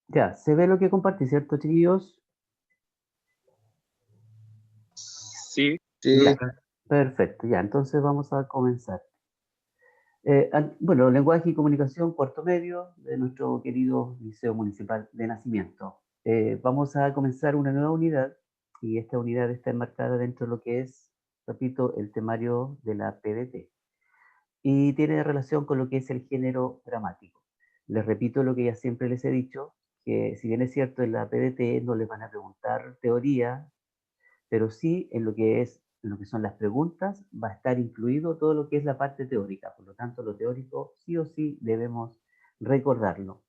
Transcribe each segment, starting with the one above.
Ya, se ve lo que compartí, ¿cierto, chiquillos? Sí. Ya, perfecto, ya, entonces vamos a comenzar. Bueno, Lenguaje y Comunicación, cuarto medio, de nuestro querido Liceo Municipal de Nacimiento. Vamos a comenzar una nueva unidad, y esta unidad está enmarcada dentro de lo que es, repito, el temario de la PDT, y tiene relación con lo que es el género dramático. Les repito lo que ya siempre les he dicho, que si bien es cierto en la PDT no les van a preguntar teoría, pero sí en lo que son las preguntas va a estar incluido todo lo que es la parte teórica. Por lo tanto, lo teórico sí o sí debemos recordarlo.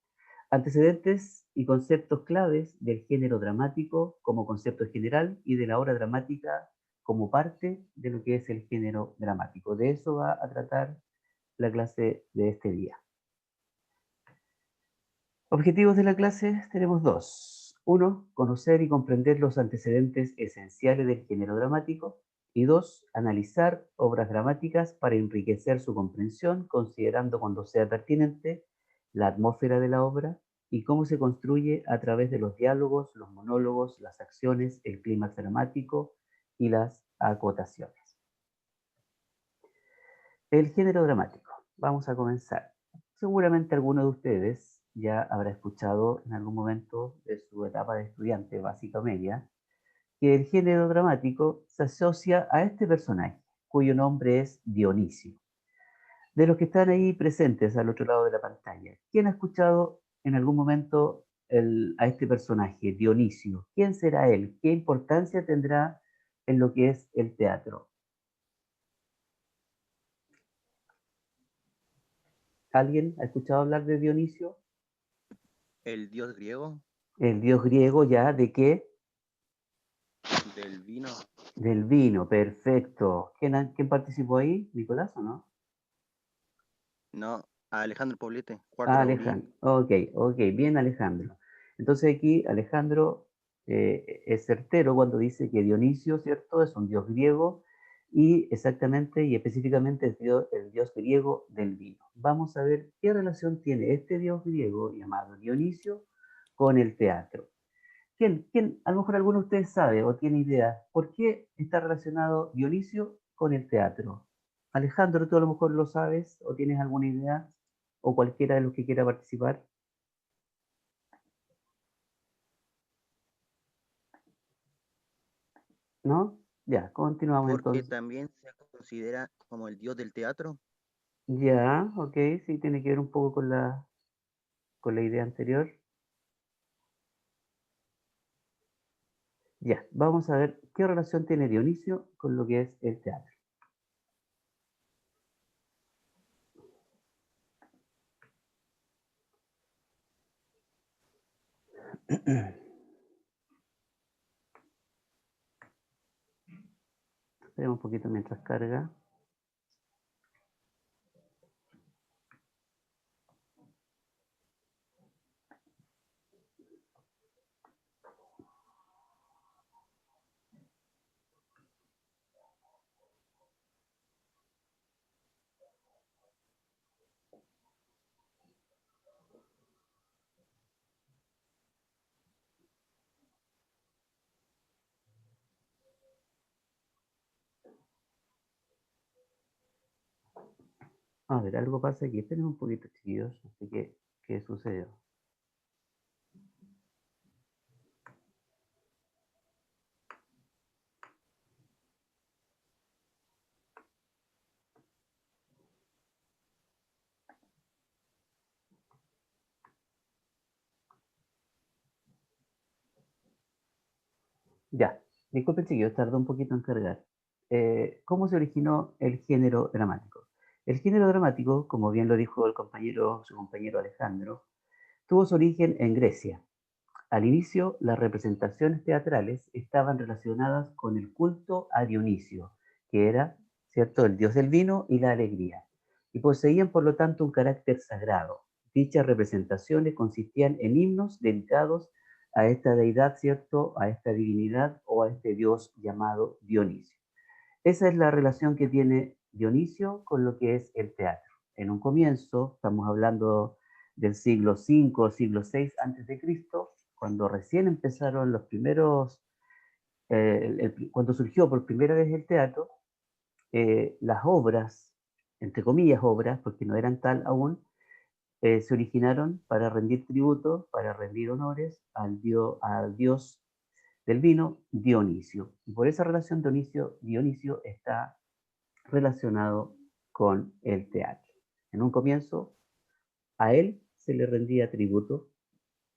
Antecedentes y conceptos claves del género dramático como concepto general y de la obra dramática como parte de lo que es el género dramático. De eso va a tratar la clase de este día. Objetivos de la clase tenemos dos. Uno, conocer y comprender los antecedentes esenciales del género dramático. Y dos, analizar obras dramáticas para enriquecer su comprensión, considerando cuando sea pertinente la atmósfera de la obra y cómo se construye a través de los diálogos, los monólogos, las acciones, el clímax dramático y las acotaciones. El género dramático. Vamos a comenzar. Seguramente alguno de ustedes ya habrá escuchado en algún momento de su etapa de estudiante básica o media que el género dramático se asocia a este personaje, cuyo nombre es Dionisio. De los que están ahí presentes al otro lado de la pantalla, ¿quién ha escuchado en algún momento a este personaje, Dionisio? ¿Quién será él? ¿Qué importancia tendrá en lo que es el teatro? ¿Alguien ha escuchado hablar de Dionisio? El dios griego El dios griego ya, ¿de qué? del vino. Del vino, perfecto. ¿Quién participó ahí? ¿Nicolás o no? No, Alejandro Poblete, cuarto Ah, Laurí. Alejandro. Ok, bien Alejandro. Entonces aquí Alejandro es certero cuando dice que Dionisio, ¿cierto? Es un dios griego y exactamente y específicamente es el dios griego del vino. Vamos a ver qué relación tiene este dios griego llamado Dionisio con el teatro. ¿Quién? A lo mejor alguno de ustedes sabe o tiene idea. ¿Por qué está relacionado Dionisio con el teatro? Alejandro, tú a lo mejor lo sabes o tienes alguna idea, o cualquiera de los que quiera participar. ¿No? Ya, continuamos Porque entonces. también se considera como el dios del teatro. Ya, ok, sí, tiene que ver un poco con la idea anterior. Ya, vamos a ver qué relación tiene Dionisio con lo que es el teatro. Esperemos un poquito mientras carga. A ver, algo pasa aquí. Esperen un poquito, chiquillos. No sé qué sucedió. Ya, disculpen chiquillos, tardó un poquito en cargar. ¿Cómo se originó el género dramático? El género dramático, como bien lo dijo su compañero Alejandro, tuvo su origen en Grecia. Al inicio, las representaciones teatrales estaban relacionadas con el culto a Dionisio, que era, ¿cierto?, el dios del vino y la alegría, y poseían por lo tanto un carácter sagrado. Dichas representaciones consistían en himnos dedicados a esta deidad, ¿cierto?, a esta divinidad o a este dios llamado Dionisio. Esa es la relación que tiene Dionisio con lo que es el teatro. En un comienzo, estamos hablando del siglo V o siglo VI antes de Cristo, cuando recién empezaron los primeros, cuando surgió por primera vez el teatro, las obras, entre comillas obras, porque no eran tal aún, se originaron para rendir tributo, para rendir honores al dios del vino, Dionisio. Y por esa relación Dionisio está relacionado con el teatro. En un comienzo, a él se le rendía tributo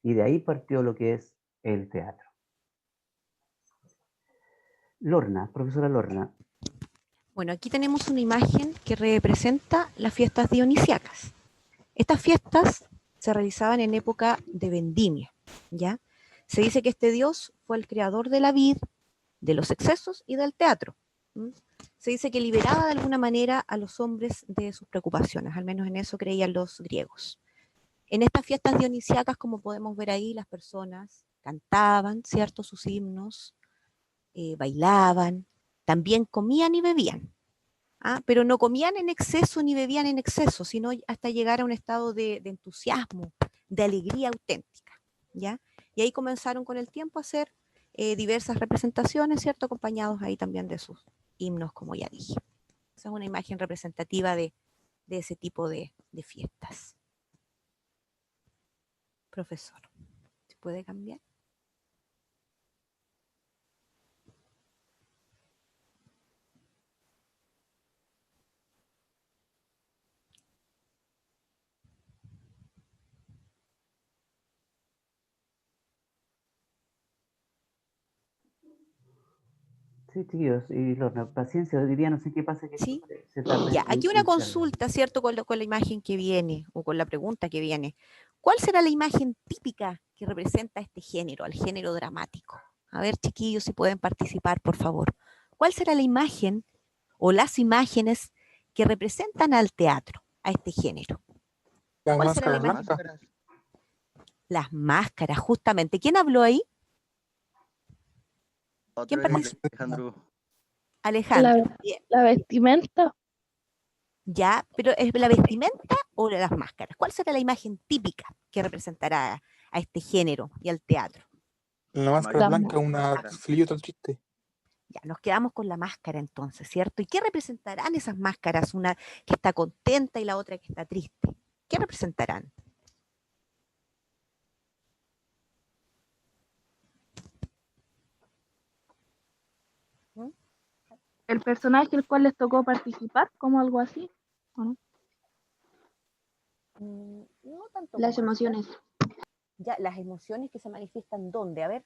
y de ahí partió lo que es el teatro. Lorna, profesora Lorna. Bueno, aquí tenemos una imagen que representa las fiestas dionisíacas. Estas fiestas se realizaban en época de vendimia, ¿ya? Se dice que este dios fue el creador de la vid, de los excesos y del teatro. Se dice que liberaba de alguna manera a los hombres de sus preocupaciones, al menos en eso creían los griegos. En estas fiestas dionisíacas, como podemos ver ahí, las personas cantaban, ¿cierto?, sus himnos, bailaban, también comían y bebían. Pero no comían en exceso ni bebían en exceso, sino hasta llegar a un estado de entusiasmo, de alegría auténtica, ¿ya? Y ahí comenzaron con el tiempo a hacer diversas representaciones, ¿cierto? Acompañados ahí también de sus himnos, como ya dije. Esa es una imagen representativa de ese tipo de fiestas. Profesor, ¿se puede cambiar? Sí, tíos, y Lorna, paciencia, hoy día no sé qué pasa que Sí. se tarda Ya, aquí una en cargar. consulta, ¿cierto? Con la imagen que viene o con la pregunta que viene. ¿Cuál será la imagen típica que representa este género, al género dramático? A ver, chiquillos, si pueden participar, por favor. ¿Cuál será la imagen o las imágenes que representan al teatro, a este género? Las ¿Cuál será la máscaras imagen? blancas. Las máscaras, justamente. ¿Quién habló ahí? ¿Quién Otro es participó? Alejandro. Alejandro. La, Bien. la vestimenta, Ya, pero ¿es la vestimenta o las máscaras? ¿Cuál será la imagen típica que representará a este género y al teatro? La máscara la, blanca, una Máscara. filiota triste. Ya, nos quedamos con la máscara entonces, ¿cierto? ¿Y qué representarán esas máscaras? Una que está contenta y la otra que está triste. ¿Qué representarán? ¿Mm? el personaje el cual les tocó participar, como algo así, ¿o no? No tanto Las como eso. emociones. Ya, las emociones que se manifiestan ¿dónde? A ver,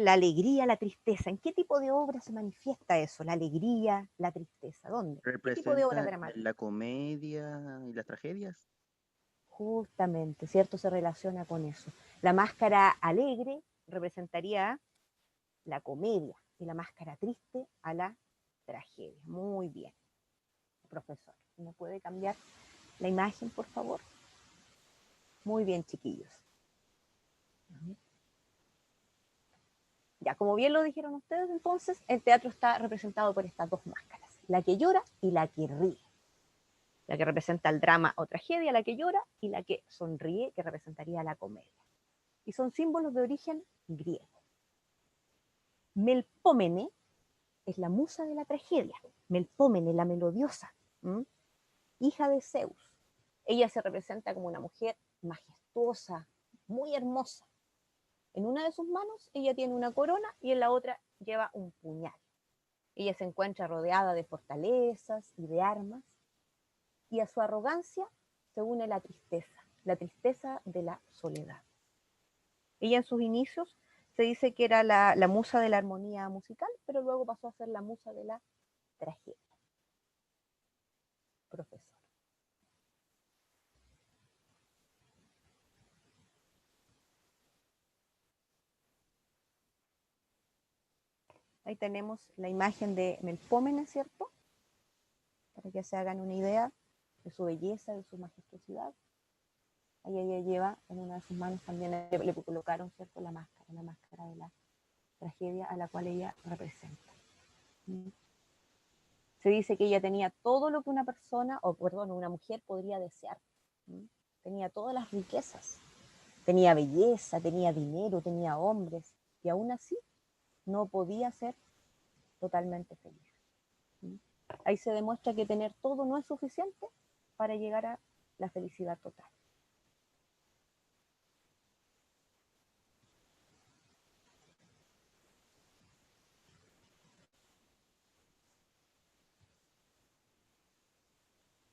la alegría, la tristeza. ¿En qué tipo de obra se manifiesta eso? La alegría, la tristeza. ¿Dónde? ¿Qué tipo de obra Representa dramática? la comedia y las tragedias. Justamente, ¿cierto? Se relaciona con eso. La máscara alegre representaría la comedia y la máscara triste a la tragedia. Muy bien, profesor. ¿Me puede cambiar la imagen, por favor? Muy bien, chiquillos. Ya, como bien lo dijeron ustedes, entonces, el teatro está representado por estas dos máscaras, la que llora y la que ríe. La que representa el drama o tragedia, la que llora, y la que sonríe, que representaría la comedia. Y son símbolos de origen griego. Melpómene es la musa de la tragedia, Melpómene, la melodiosa, hija de Zeus. Ella se representa como una mujer majestuosa, muy hermosa. En una de sus manos ella tiene una corona y en la otra lleva un puñal. Ella se encuentra rodeada de fortalezas y de armas, y a su arrogancia se une la tristeza de la soledad. Ella en sus inicios se dice que era la musa de la armonía musical, pero luego pasó a ser la musa de la tragedia. Profesor. Ahí tenemos la imagen de Melpómene, ¿cierto? Para que se hagan una idea de su belleza, de su majestuosidad. Ahí ella lleva en una de sus manos también le colocaron, ¿cierto?, la máscara de la tragedia a la cual ella representa. Se dice que ella tenía todo lo que una persona, o perdón, una mujer podría desear. ¿Mm? Tenía todas las riquezas. Tenía belleza, tenía dinero, tenía hombres, y aún así no podía ser totalmente feliz. ¿Mm? Ahí se demuestra que tener todo no es suficiente para llegar a la felicidad total.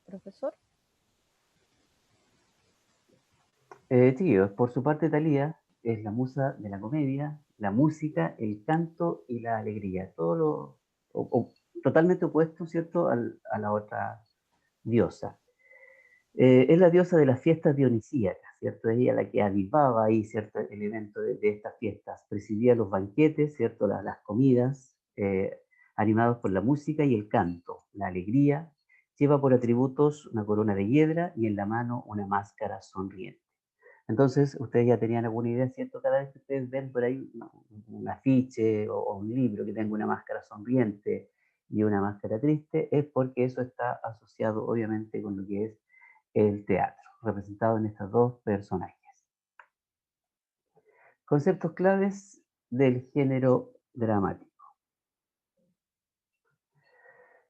Profesor. Chiquillos, por su parte, Thalía es la musa de la comedia, la música, el canto y la alegría. Todo lo totalmente opuesto, ¿cierto?, a la otra diosa. Es la diosa de las fiestas dionisíacas, ¿cierto? Es ella la que avivaba ahí, ¿cierto?, el evento de estas fiestas. Presidía los banquetes, ¿cierto?, las comidas, animados por la música y el canto, la alegría. Lleva por atributos una corona de hiedra y en la mano una máscara sonriente. Entonces, ustedes ya tenían alguna idea, ¿cierto? Cada vez que ustedes ven por ahí un afiche o un libro que tenga una máscara sonriente y una máscara triste, es porque eso está asociado, obviamente, con lo que es el teatro, representado en estos dos personajes. Conceptos claves del género dramático.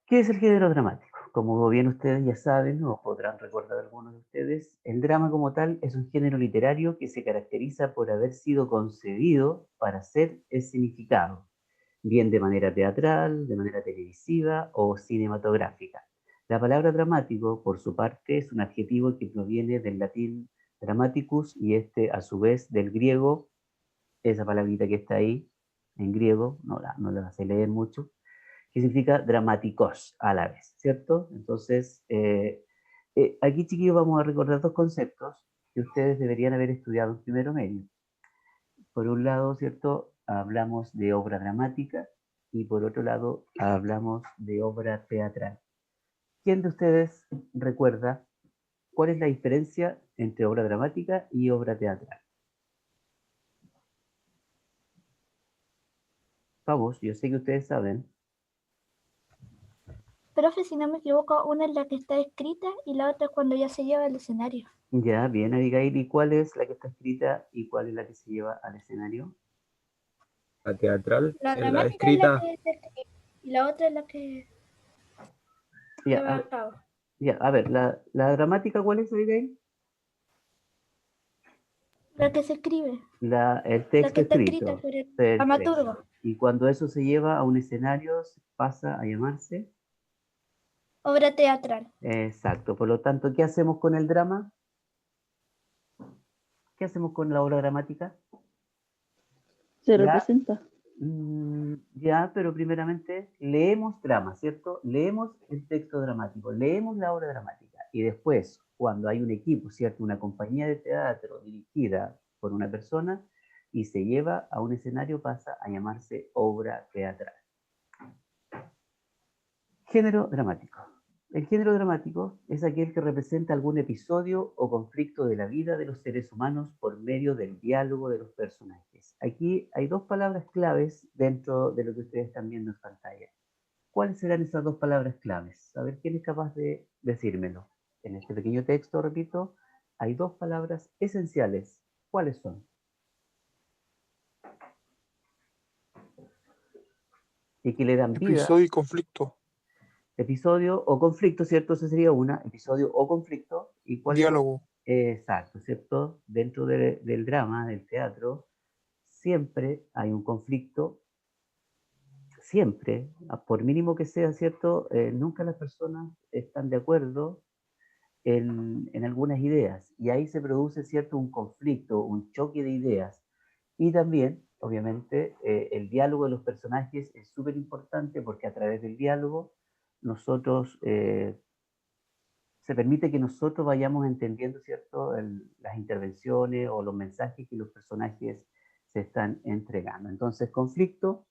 ¿Qué es el género dramático? Como bien ustedes ya saben, o podrán recordar algunos de ustedes, el drama como tal es un género literario que se caracteriza por haber sido concebido para ser escenificado, bien de manera teatral, de manera televisiva o cinematográfica. La palabra dramático, por su parte, es un adjetivo que proviene del latín dramaticus y este, a su vez, del griego, esa palabrita que está ahí, en griego, no la sé leer mucho, que significa dramáticos a la vez, ¿cierto? Entonces, aquí, chiquillos, vamos a recordar dos conceptos que ustedes deberían haber estudiado en primero medio. Por un lado, ¿cierto?, hablamos de obra dramática y por otro lado hablamos de obra teatral. ¿Quién de ustedes recuerda cuál es la diferencia entre obra dramática y obra teatral? Vamos, yo sé que ustedes saben. Profe, si no me equivoco, una es la que está escrita y la otra es cuando ya se lleva al escenario. Ya, bien, Abigail, ¿y cuál es la que está escrita y cuál es la que se lleva al escenario? La teatral La es la dramática es la escrita. que se escribe y la otra es la que Ya, lleva a cabo. a ver, la dramática, ¿cuál es, Abigail? La que se escribe, El la texto que está escrita escrito. por el Perfecto. dramaturgo. Y cuando eso se lleva a un escenario, pasa a llamarse. Obra teatral. Exacto. Por lo tanto, ¿qué hacemos con el drama? ¿Qué hacemos con la obra dramática? Se Ya, representa. ya, pero primeramente leemos drama, ¿cierto? Leemos el texto dramático, leemos la obra dramática. Y después, cuando hay un equipo, ¿cierto?, una compañía de teatro dirigida por una persona y se lleva a un escenario, pasa a llamarse obra teatral. Género dramático. El género dramático es aquel que representa algún episodio o conflicto de la vida de los seres humanos por medio del diálogo de los personajes. Aquí hay dos palabras claves dentro de lo que ustedes están viendo en pantalla. ¿Cuáles serán esas dos palabras claves? A ver, ¿quién es capaz de decírmelo? En este pequeño texto, repito, hay dos palabras esenciales. ¿Cuáles son? Y que le dan vida. Episodio y conflicto. Episodio o conflicto, ¿cierto? Esa sería una, episodio o conflicto. ¿Y cuál es? Diálogo. Exacto, ¿cierto? Dentro del drama, del teatro, siempre hay un conflicto, siempre, por mínimo que sea, ¿cierto? Nunca las personas están de acuerdo en algunas ideas y ahí se produce, ¿cierto?, un conflicto, un choque de ideas. Y también, obviamente, el diálogo de los personajes es súper importante porque a través del diálogo nosotros se permite que nosotros vayamos entendiendo, ¿cierto?, las intervenciones o los mensajes que los personajes se están entregando. Entonces, conflicto,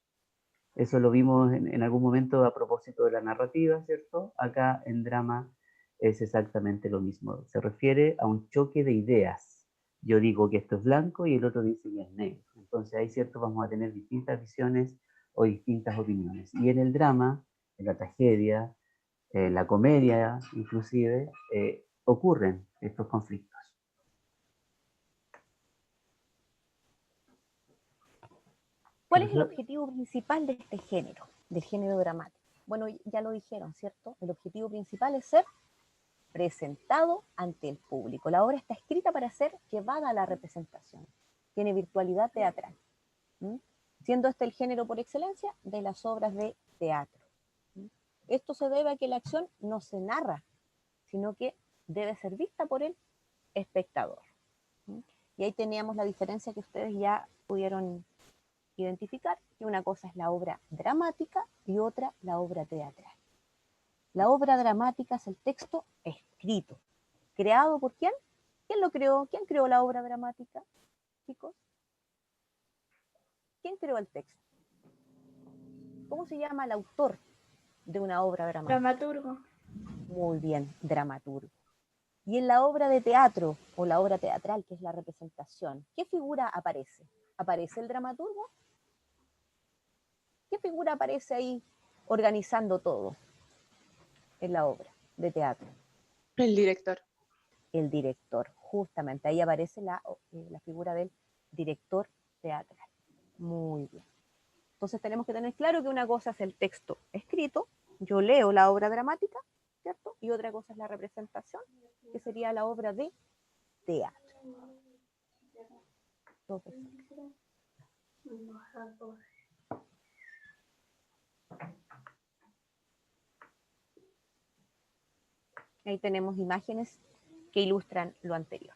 eso lo vimos en algún momento a propósito de la narrativa, ¿cierto? Acá en drama es exactamente lo mismo. Se refiere a un choque de ideas. Yo digo que esto es blanco y el otro dice que es negro. Entonces ahí, ¿cierto?, vamos a tener distintas visiones o distintas opiniones. Y en el drama, en la tragedia, la comedia inclusive, ocurren estos conflictos. ¿Cuál es el Profesor, objetivo principal de este género, del género dramático? Bueno, ya lo dijeron, ¿cierto? El objetivo principal es ser presentado ante el público. La obra está escrita para ser llevada a la representación. Tiene virtualidad teatral, siendo este el género por excelencia de las obras de teatro. Esto se debe a que la acción no se narra, sino que debe ser vista por el espectador. Y ahí teníamos la diferencia que ustedes ya pudieron identificar, que una cosa es la obra dramática y otra la obra teatral. La obra dramática es el texto escrito. ¿Creado por quién? ¿Quién lo creó? ¿Quién creó la obra dramática, chicos? ¿Quién creó el texto? ¿Cómo se llama el autor de una obra dramática? Dramaturgo. Muy bien, dramaturgo. Y en la obra de teatro, o la obra teatral, que es la representación, ¿qué figura aparece? ¿Aparece el dramaturgo? ¿Qué figura aparece ahí organizando todo en la obra de teatro? El director. El director, justamente, ahí aparece la figura del director teatral. Muy bien. Entonces tenemos que tener claro que una cosa es el texto escrito, yo leo la obra dramática, ¿cierto? Y otra cosa es la representación, que sería la obra de teatro. Entonces, ahí tenemos imágenes que ilustran lo anterior.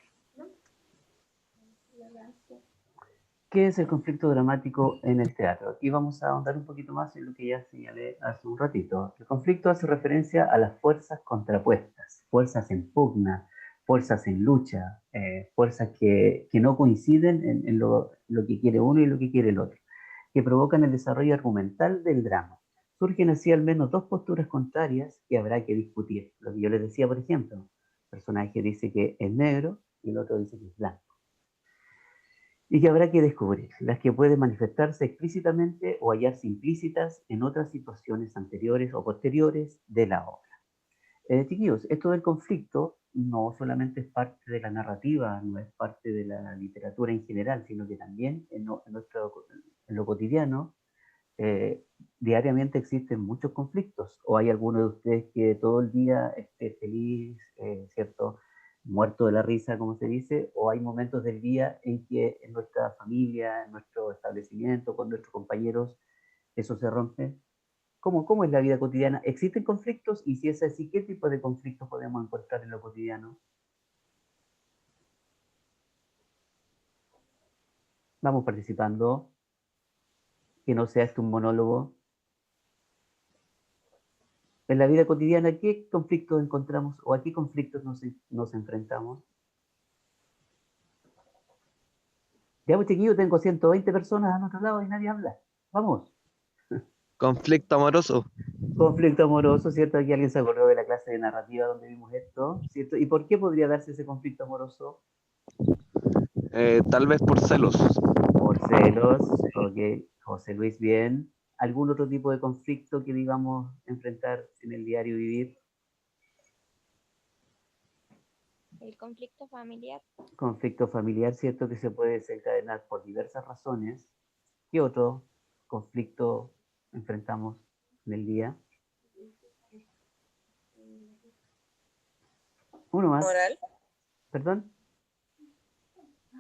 ¿qué es el conflicto dramático en el teatro? Aquí vamos a ahondar un poquito más en lo que ya señalé hace un ratito. El conflicto hace referencia a las fuerzas contrapuestas, fuerzas en pugna, fuerzas en lucha, fuerzas que no coinciden en lo que quiere uno y lo que quiere el otro, que provocan el desarrollo argumental del drama. Surgen así al menos dos posturas contrarias que habrá que discutir. Lo que yo les decía, por ejemplo, el personaje dice que es negro y el otro dice que es blanco. Y que habrá que descubrir, las que pueden manifestarse explícitamente o hallarse implícitas en otras situaciones anteriores o posteriores de la obra. Chiquillos, esto del conflicto no solamente es parte de la narrativa, no es parte de la literatura en general, sino que también en lo cotidiano, diariamente existen muchos conflictos. O hay alguno de ustedes que todo el día esté feliz, ¿cierto? Muerto de la risa, como se dice, o hay momentos del día en que en nuestra familia, en nuestro establecimiento, con nuestros compañeros, eso se rompe. ¿Cómo es la vida cotidiana? ¿Existen conflictos? Y si es así, ¿qué tipo de conflictos podemos encontrar en lo cotidiano? Vamos participando, que no sea esto un monólogo. En la vida cotidiana, ¿qué conflictos encontramos o a qué conflictos nos enfrentamos? Ya, pues chiquillo, tengo 120 personas al otro lado y nadie habla. Vamos. Conflicto amoroso. Conflicto amoroso, ¿cierto? Aquí alguien se acordó de la clase de narrativa donde vimos esto, ¿cierto? ¿Y por qué podría darse ese conflicto amoroso? Tal vez por celos. Por celos, ok. José Luis, bien. ¿Algún otro tipo de conflicto que digamos enfrentar en el diario vivir? El conflicto familiar. Conflicto familiar, ¿cierto? Que se puede desencadenar por diversas razones. ¿Qué otro conflicto enfrentamos en el día? Uno más. Moral. ¿Perdón?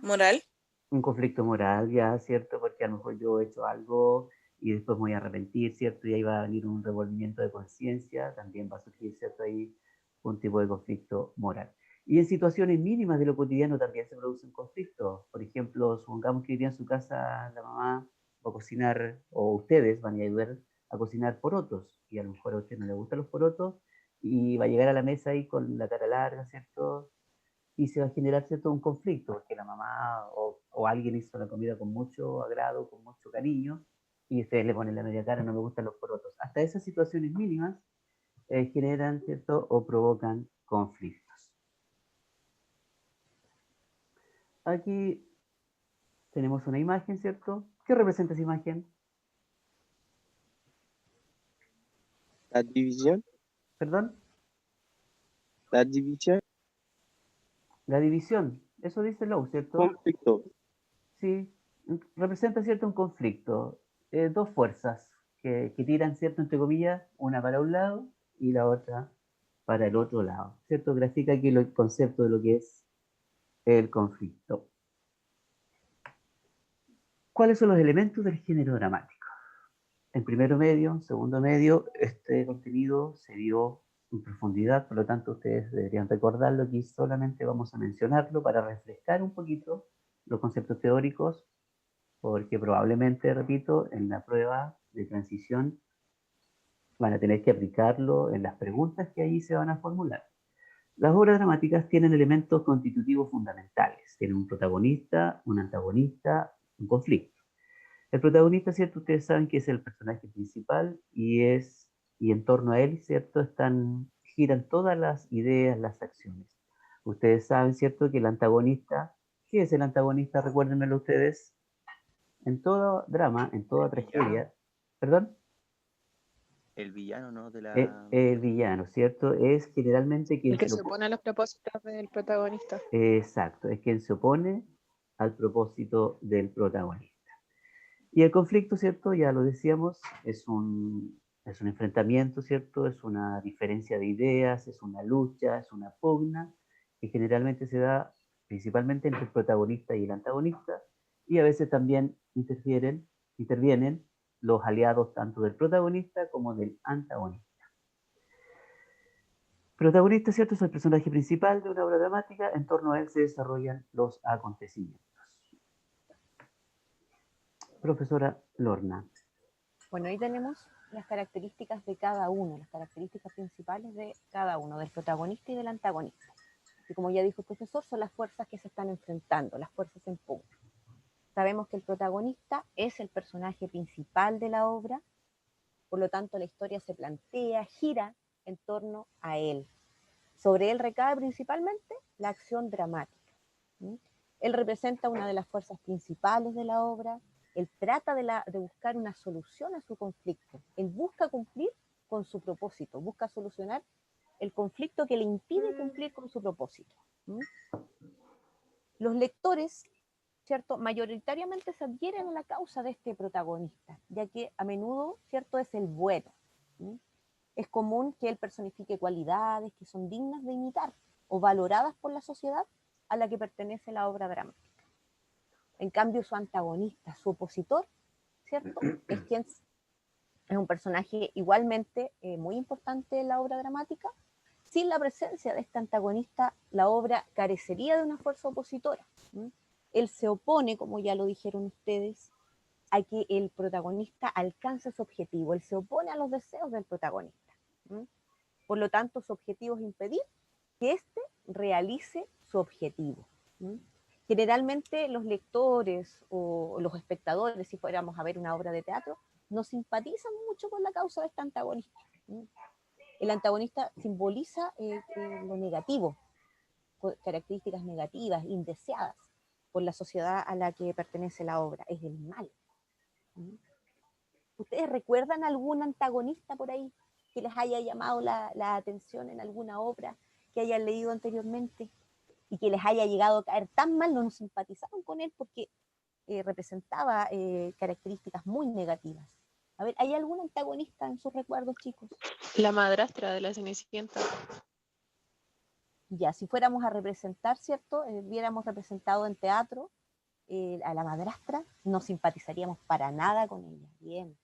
Moral. Un conflicto moral, ya, ¿cierto? Porque a lo mejor yo he hecho algo y después me voy a arrepentir, ¿cierto? Y ahí va a venir un revolvimiento de conciencia, también va a surgir, ¿cierto? Ahí un tipo de conflicto moral. Y en situaciones mínimas de lo cotidiano también se producen conflictos. Por ejemplo, supongamos que hoy día en su casa la mamá va a cocinar, o ustedes van a ayudar a cocinar porotos, y a lo mejor a usted no le gustan los porotos, y va a llegar a la mesa ahí con la cara larga, ¿cierto? Y se va a generar cierto un conflicto, porque la mamá o alguien hizo la comida con mucho agrado, con mucho cariño, y ustedes le ponen la media cara, no me gustan los porotos. Hasta esas situaciones mínimas generan, ¿cierto? O provocan conflictos. Aquí tenemos una imagen, ¿cierto? ¿Qué representa esa imagen? La división. ¿Perdón? La división, La división. Eso dice Lowe, ¿cierto? conflicto. Sí, representa, ¿cierto? Un conflicto. Dos fuerzas que tiran, ¿cierto? Entre comillas, una para un lado y la otra para el otro lado, ¿cierto? Grafica aquí el concepto de lo que es el conflicto. ¿Cuáles son los elementos del género dramático? En primero medio, en segundo medio, este contenido se vio en profundidad, por lo tanto ustedes deberían recordarlo. Aquí solamente vamos a mencionarlo para refrescar un poquito los conceptos teóricos, porque probablemente, repito, en la prueba de transición van a tener que aplicarlo en las preguntas que ahí se van a formular. Las obras dramáticas tienen elementos constitutivos fundamentales. Tienen un protagonista, un antagonista, un conflicto. El protagonista, ¿cierto? Ustedes saben que es el personaje principal y en torno a él, ¿cierto? Giran todas las ideas, las acciones. Ustedes saben, ¿cierto? Que el antagonista, ¿qué es el antagonista? Recuérdenmelo ustedes. En todo drama, en toda tragedia, ¿perdón? El villano, ¿no? De El villano, ¿cierto? Es generalmente quien El que se se opone a los propósitos del protagonista. Exacto, es quien se opone al propósito del protagonista. Y el conflicto, ¿cierto? Ya lo decíamos, es un enfrentamiento, ¿cierto? Es una diferencia de ideas, es una lucha, es una pugna, que generalmente se da principalmente entre el protagonista y el antagonista, y a veces también intervienen los aliados tanto del protagonista como del antagonista. Protagonista, ¿cierto? Es el personaje principal de una obra dramática, en torno a él se desarrollan los acontecimientos. Profesora Lorna. Bueno, ahí tenemos las características de cada uno, las características principales de cada uno, del protagonista y del antagonista. Y como ya dijo el profesor, son las fuerzas que se están enfrentando, las fuerzas en pugna. Sabemos que el protagonista es el personaje principal de la obra, por lo tanto la historia se plantea, gira en torno a él. Sobre él recae principalmente la acción dramática. Él representa una de las fuerzas principales de la obra, él trata de buscar una solución a su conflicto, él busca cumplir con su propósito, busca solucionar el conflicto que le impide cumplir con su propósito. Los lectores, ¿cierto?, mayoritariamente se adhieren a la causa de este protagonista, ya que a menudo, ¿cierto?, es el bueno. Es común que él personifique cualidades que son dignas de imitar o valoradas por la sociedad a la que pertenece la obra dramática. En cambio, su antagonista, su opositor, ¿cierto?, es un personaje igualmente muy importante en la obra dramática. Sin la presencia de este antagonista, la obra carecería de una fuerza opositora. Él se opone, como ya lo dijeron ustedes, a que el protagonista alcance su objetivo. Él se opone a los deseos del protagonista. Por lo tanto, su objetivo es impedir que éste realice su objetivo. Generalmente los lectores o los espectadores, si fuéramos a ver una obra de teatro, no simpatizan mucho con la causa de este antagonista. El antagonista simboliza lo negativo, características negativas, indeseadas por la sociedad a la que pertenece la obra, es el mal. ¿Ustedes recuerdan algún antagonista por ahí que les haya llamado la atención en alguna obra que hayan leído anteriormente y que les haya llegado a caer tan mal, no simpatizaron con él porque representaba características muy negativas? A ver, ¿hay algún antagonista en sus recuerdos, chicos? La madrastra de la Cenicienta. Ya, si fuéramos a representar, ¿cierto? Viéramos representado en teatro a la madrastra, no simpatizaríamos para nada con ella. Bien,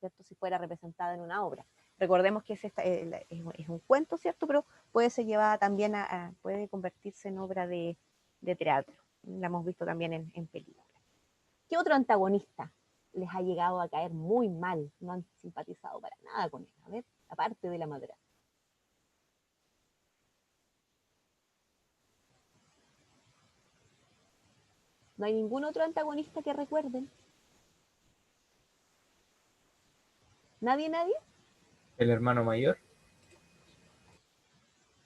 ¿cierto? Si fuera representada en una obra. Recordemos que es un cuento, ¿cierto? Pero puede ser llevada también puede convertirse en obra de teatro. La hemos visto también en películas. ¿Qué otro antagonista les ha llegado a caer muy mal? No han simpatizado para nada con él. A ver, aparte de la madrastra. ¿No hay ningún otro antagonista que recuerden? ¿Nadie, nadie? El hermano mayor.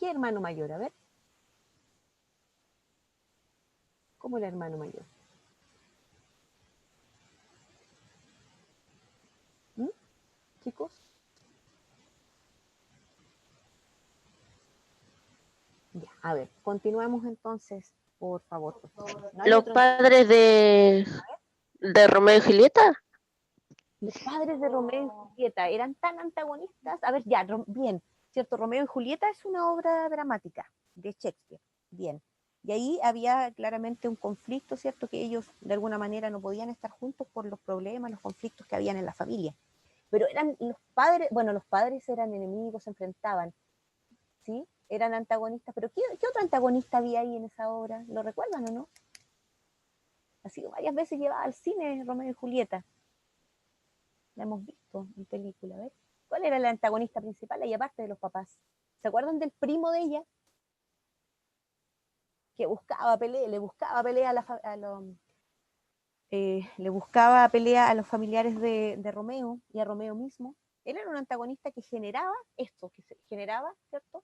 ¿Qué hermano mayor? A ver. ¿Cómo el hermano mayor? Chicos. Ya, a ver, continuemos entonces, por favor. ¿No hay Los otro? padres de Romeo y Julieta. Los padres de Romeo y Julieta eran tan antagonistas. A ver, ya, bien, ¿cierto? Romeo y Julieta es una obra dramática de Shakespeare. Bien. Y ahí había claramente un conflicto, ¿cierto? Que ellos de alguna manera no podían estar juntos por los problemas, los conflictos que habían en la familia. Pero eran los padres, bueno, los padres eran enemigos, se enfrentaban, ¿sí? Eran antagonistas. Pero ¿qué otro antagonista había ahí en esa obra? ¿Lo recuerdan o no? Ha sido varias veces llevada al cine Romeo y Julieta. La hemos visto en película, ¿ves? ¿Cuál era el antagonista principal ahí aparte de los papás? ¿Se acuerdan del primo de ella? Que buscaba pelea, le buscaba pelea le buscaba pelea a los familiares de Romeo y a Romeo mismo. Él era un antagonista que generaba esto, que generaba, ¿cierto?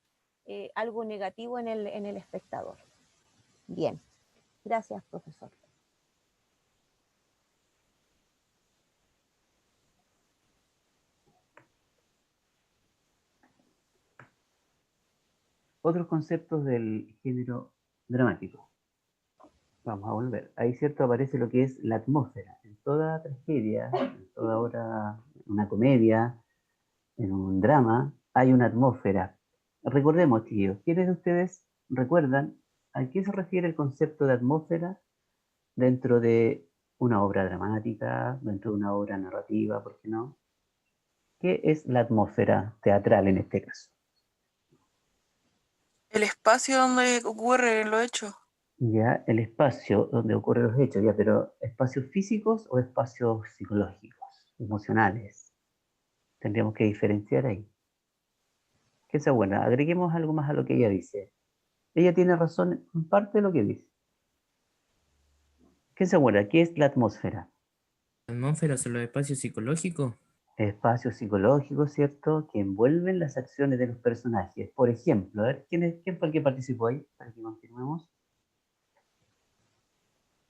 Algo negativo en el espectador. Bien, gracias, profesor. Otros conceptos del género dramático. Vamos a volver. Ahí, cierto, aparece lo que es la atmósfera. En toda tragedia, en toda obra, una comedia, en un drama, hay una atmósfera. Recordemos, tíos, ¿quiénes de ustedes recuerdan a qué se refiere el concepto de atmósfera dentro de una obra dramática, dentro de una obra narrativa, por qué no? ¿Qué es la atmósfera teatral en este caso? El espacio donde ocurre lo hecho. Ya, el espacio donde ocurren los hechos, ya, pero ¿espacios físicos o espacios psicológicos, emocionales? Tendríamos que diferenciar ahí. Que sea buena, agreguemos algo más a lo que ella dice. Ella tiene razón en parte de lo que dice. ¿Qué sea buena? ¿Qué es la atmósfera? ¿La atmósfera son los espacios psicológicos? Espacios psicológicos, ¿cierto? Que envuelven las acciones de los personajes. Por ejemplo, a ver, ¿quién fue el que participó ahí? Para que continuemos.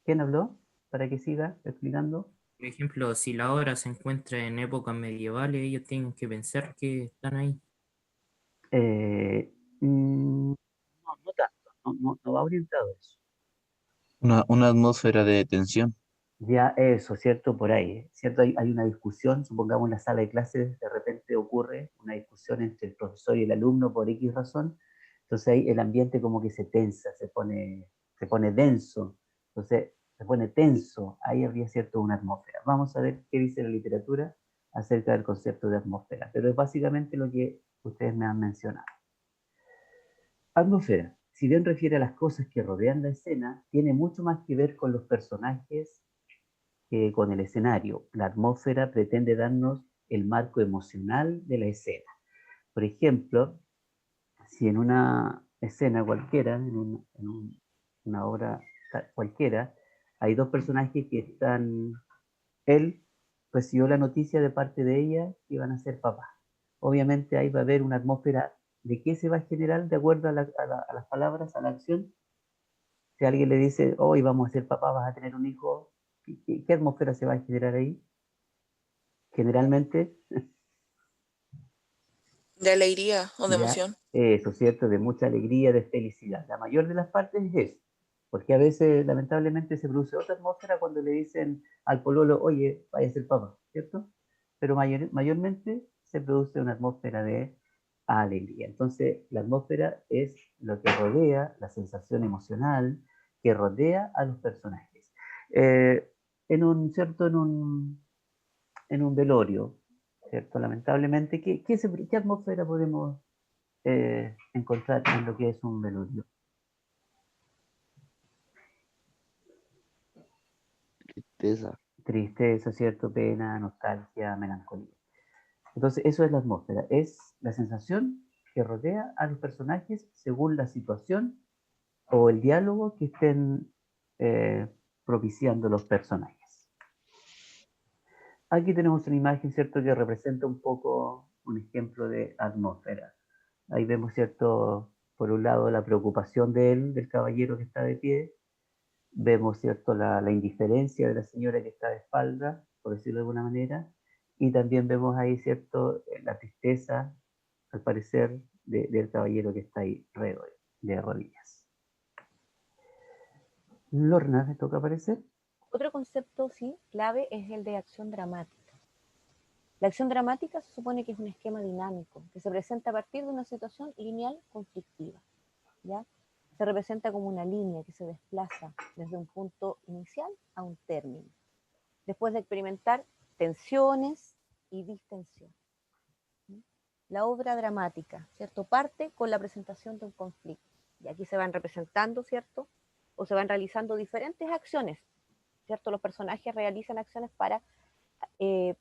¿Quién habló? Para que siga explicando. Por ejemplo, si la obra se encuentra en épocas medievales, ellos tienen que pensar que están ahí. No tanto, no va orientado a eso. Una atmósfera de tensión. Ya eso, ¿cierto? Por ahí, ¿cierto? Hay una discusión, supongamos en la sala de clases, de repente ocurre una discusión entre el profesor y el alumno por X razón, entonces ahí el ambiente como que se tensa, se pone denso, entonces se pone tenso, ahí habría, ¿cierto?, una atmósfera. Vamos a ver qué dice la literatura acerca del concepto de atmósfera, pero es básicamente lo que ustedes me han mencionado. Atmósfera, si bien refiere a las cosas que rodean la escena, tiene mucho más que ver con los personajes que con el escenario. La atmósfera pretende darnos el marco emocional de la escena. Por ejemplo, si en una escena cualquiera, una obra cualquiera, hay dos personajes que están, él recibió la noticia de parte de ella que iban a ser papás. Obviamente ahí va a haber una atmósfera de qué se va a generar de acuerdo a las palabras, a la acción. Si alguien le dice, hoy vamos a ser papás, vas a tener un hijo, ¿qué atmósfera se va a generar ahí? Generalmente, De alegría o de ya, emoción. eso, ¿cierto? De mucha alegría, de felicidad. La mayor de las partes es eso, porque a veces, lamentablemente, se produce otra atmósfera cuando le dicen al pololo, oye, vaya a ser papá, ¿cierto? Pero mayormente se produce una atmósfera de alegría. Entonces, la atmósfera es lo que rodea, la sensación emocional que rodea a los personajes. ¿Cierto? En un velorio, ¿cierto? Lamentablemente, ¿qué atmósfera podemos encontrar en lo que es un velorio? Tristeza. Tristeza, ¿cierto? Pena, nostalgia, melancolía. Entonces, eso es la atmósfera, es la sensación que rodea a los personajes según la situación o el diálogo que estén propiciando los personajes. Aquí tenemos una imagen, ¿cierto?, que representa un poco un ejemplo de atmósfera. Ahí vemos, ¿cierto?, por un lado la preocupación de él, del caballero que está de pie. Vemos, ¿cierto?, la indiferencia de la señora que está de espalda, por decirlo de alguna manera. Y también vemos ahí, ¿cierto?, la tristeza, al parecer, del caballero que está ahí, Redoy. de rodillas. Lorna, ¿me toca aparecer? Otro concepto, sí, clave es el de acción dramática. La acción dramática se supone que es un esquema dinámico que se presenta a partir de una situación lineal conflictiva, ¿ya? Se representa como una línea que se desplaza desde un punto inicial a un término, después de experimentar tensiones y distensión. La obra dramática, ¿cierto? Parte con la presentación de un conflicto. Y aquí se van representando, ¿cierto? O se van realizando diferentes acciones, ¿cierto? Los personajes realizan acciones para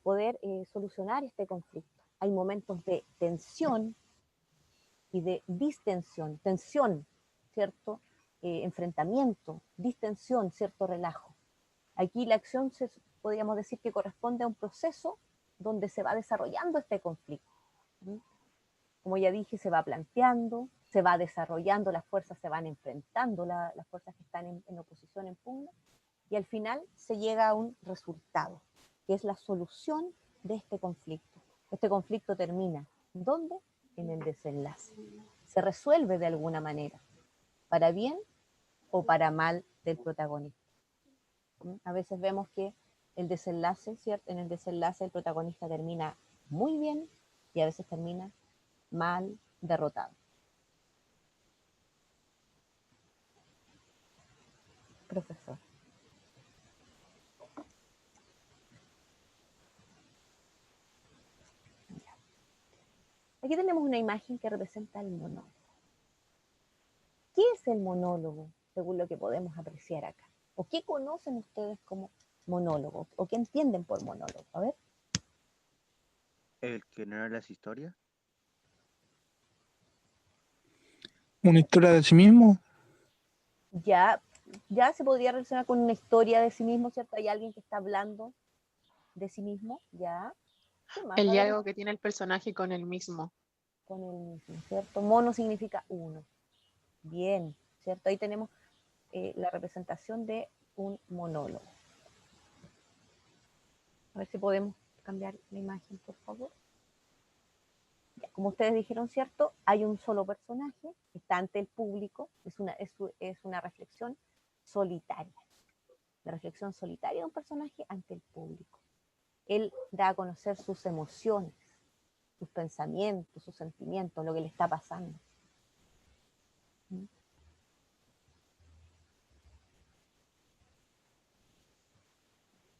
poder solucionar este conflicto. Hay momentos de tensión y de distensión. Tensión, ¿cierto? Enfrentamiento, distensión, cierto relajo. Aquí la acción podríamos decir que corresponde a un proceso donde se va desarrollando este conflicto. ¿Sí? Como ya dije, se va planteando, se va desarrollando, las fuerzas se van enfrentando, las fuerzas que están en oposición, en pugna, y al final se llega a un resultado, que es la solución de este conflicto. Este conflicto termina, ¿dónde? En el desenlace. Se resuelve de alguna manera, para bien o para mal del protagonista. A veces vemos que el desenlace, ¿cierto? En el desenlace el protagonista termina muy bien y a veces termina mal, derrotado. Profesor. Aquí tenemos una imagen que representa el monólogo. ¿Qué es el monólogo, según lo que podemos apreciar acá? ¿O qué conocen ustedes como monólogo? ¿O qué entienden por monólogo? A ver. ¿El que narra las historias? ¿Una historia de sí mismo? Ya se podría relacionar con una historia de sí mismo, ¿cierto? Hay alguien que está hablando de sí mismo, ya. ¿Qué más? El A ver, diálogo que tiene el personaje con él mismo. con el mismo, ¿cierto? Mono significa uno. Bien, ¿cierto? Ahí tenemos la representación de un monólogo. A ver si podemos cambiar la imagen, por favor. Ya, como ustedes dijeron, ¿cierto? Hay un solo personaje, está ante el público, es una reflexión solitaria. La reflexión solitaria de un personaje ante el público. Él da a conocer sus emociones, sus pensamientos, sus sentimientos, lo que le está pasando.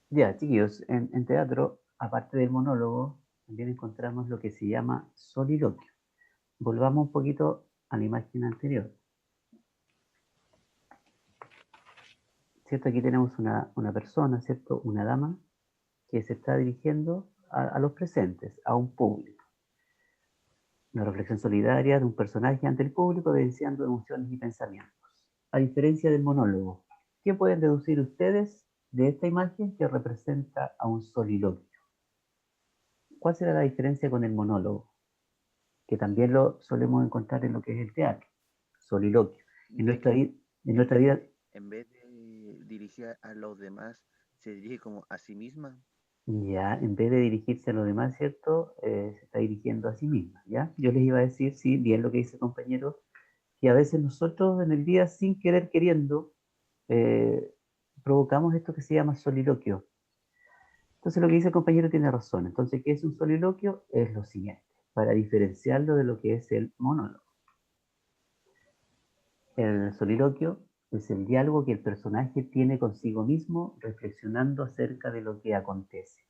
Ya, chiquillos, en teatro, aparte del monólogo, también encontramos lo que se llama soliloquio. Volvamos un poquito a la imagen anterior. ¿Cierto? Aquí tenemos una persona, ¿cierto? Una dama que se está dirigiendo a los presentes, a un público. Una reflexión solidaria de un personaje ante el público, evidenciando emociones y pensamientos. A diferencia del monólogo, ¿qué pueden deducir ustedes de esta imagen que representa a un soliloquio? ¿Cuál será la diferencia con el monólogo? Que también lo solemos encontrar en lo que es el teatro, soliloquio. En nuestra vida... En vez de dirigir a los demás, se dirige como a sí misma. Ya, en vez de dirigirse a los demás, ¿cierto? Se está dirigiendo a sí misma, ¿ya? Yo les iba a decir, sí, bien lo que dice el compañero, que a veces nosotros en el día, sin querer queriendo, provocamos esto que se llama soliloquio. Entonces lo que dice el compañero tiene razón. Entonces, ¿qué es un soliloquio? Es lo siguiente, para diferenciarlo de lo que es el monólogo. El soliloquio es el diálogo que el personaje tiene consigo mismo, reflexionando acerca de lo que acontece.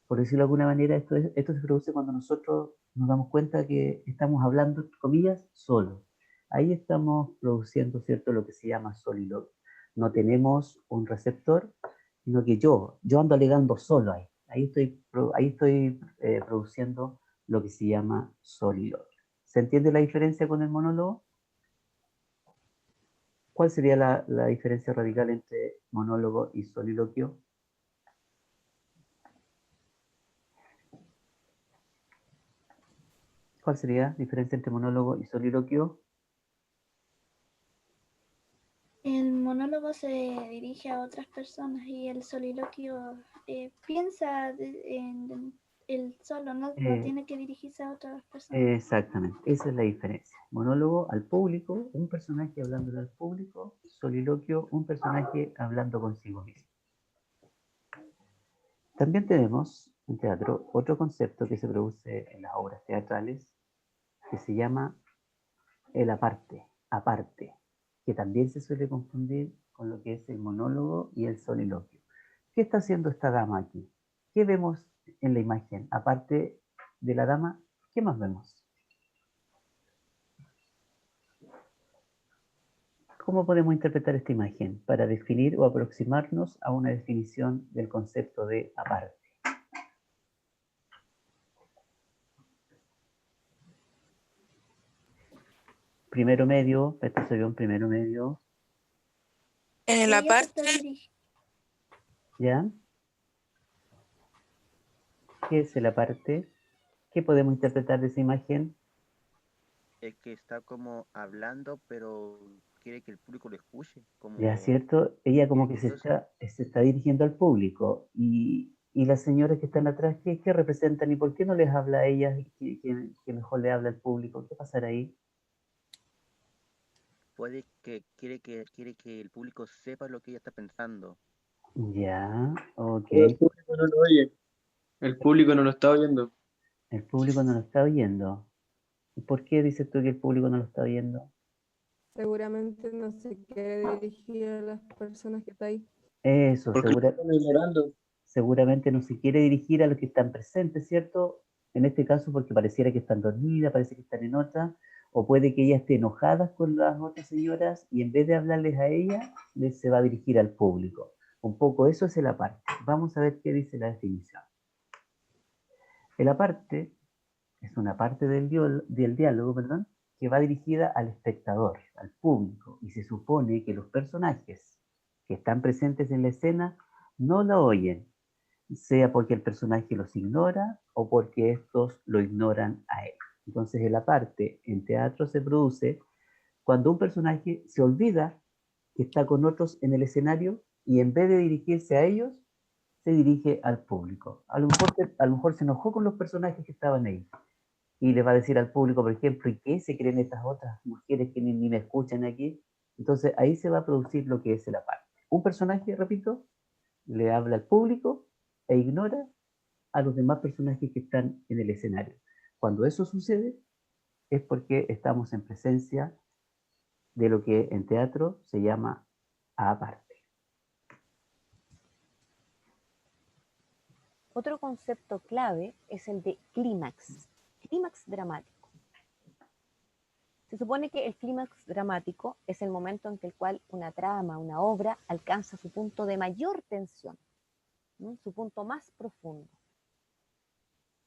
Por decirlo de alguna manera, esto se produce cuando nosotros nos damos cuenta que estamos hablando, entre comillas, solo. Ahí estamos produciendo, ¿cierto?, lo que se llama soliloquio. No tenemos un receptor, sino que yo ando alegando solo ahí. Ahí estoy produciendo lo que se llama soliloquio. ¿Se entiende la diferencia con el monólogo? ¿Cuál sería la diferencia radical entre monólogo y soliloquio? ¿Cuál sería la diferencia entre monólogo y soliloquio? El monólogo se dirige a otras personas y el soliloquio piensa él solo, no Eh, tiene que dirigirse a otras personas. Exactamente, esa es la diferencia. Monólogo al público, un personaje hablándole al público; soliloquio, un personaje hablando consigo mismo. También tenemos en teatro otro concepto que se produce en las obras teatrales que se llama el aparte, que también se suele confundir con lo que es el monólogo y el soliloquio. ¿Qué está haciendo esta dama aquí? ¿Qué vemos en la imagen? Aparte de la dama, ¿qué más vemos? ¿Cómo podemos interpretar esta imagen para definir o aproximarnos a una definición del concepto de aparte? Primero medio, esto sería un primero medio, En la Ella se está parte, ¿ya? ¿Qué es el aparte? ¿Qué podemos interpretar de esa imagen? Es que está como hablando, pero quiere que el público lo escuche, Ya, como ¿cierto? Ella como que nervioso. se está dirigiendo al público y las señoras que están atrás, ¿qué representan y por qué no les habla a ellas que mejor le habla al público? ¿Qué pasará ahí? Puede que quiere que el público sepa lo que ella está pensando. Ya, ok. Pero el público no lo oye. El público no lo está oyendo. El público no lo está oyendo. ¿Y por qué dices tú que el público no lo está oyendo? Seguramente no se quiere dirigir a las personas que está ahí. Eso, Porque lo están ignorando. seguramente no se quiere dirigir a los que están presentes, ¿cierto? En este caso porque pareciera que están dormidas, parece que están en otra, o puede que ella esté enojada con las otras señoras y en vez de hablarles a ella, se va a dirigir al público. Un poco eso es el aparte. Vamos a ver qué dice la definición. El aparte es una parte del diálogo, perdón, que va dirigida al espectador, al público, y se supone que los personajes que están presentes en la escena no la oyen, sea porque el personaje los ignora o porque estos lo ignoran a él. Entonces, el aparte en teatro se produce cuando un personaje se olvida que está con otros en el escenario y en vez de dirigirse a ellos, se dirige al público. A lo mejor se enojó con los personajes que estaban ahí y le va a decir al público, por ejemplo, ¿y qué se creen estas otras mujeres que ni me escuchan aquí? Entonces ahí se va a producir lo que es el aparte. Un personaje, repito, le habla al público e ignora a los demás personajes que están en el escenario. Cuando eso sucede es porque estamos en presencia de lo que en teatro se llama aparte. Otro concepto clave es el de clímax, clímax dramático. Se supone que el clímax dramático es el momento en el cual una trama, una obra, alcanza su punto de mayor tensión, ¿no? Su punto más profundo.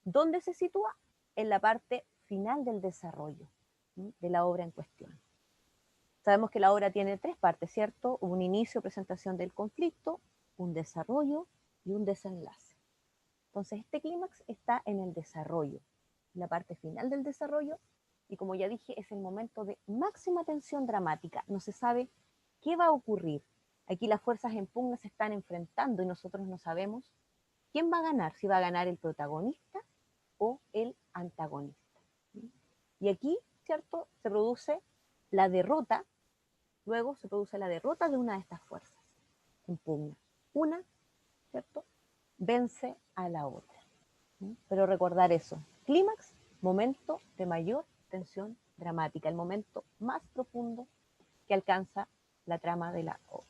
¿Dónde se sitúa? En la parte final del desarrollo, ¿no?, de la obra en cuestión. Sabemos que la obra tiene tres partes, ¿cierto? Un inicio, presentación del conflicto, un desarrollo y un desenlace. Entonces, este clímax está en el desarrollo, en la parte final del desarrollo, y como ya dije, es el momento de máxima tensión dramática. No se sabe qué va a ocurrir. Aquí las fuerzas en pugna se están enfrentando y nosotros no sabemos quién va a ganar, si va a ganar el protagonista o el antagonista. Y aquí, ¿cierto?, se produce la derrota, luego se produce la derrota de una de estas fuerzas en pugna. Una, ¿cierto?, vence a la otra. Pero recordar eso, clímax, momento de mayor tensión dramática, el momento más profundo que alcanza la trama de la obra.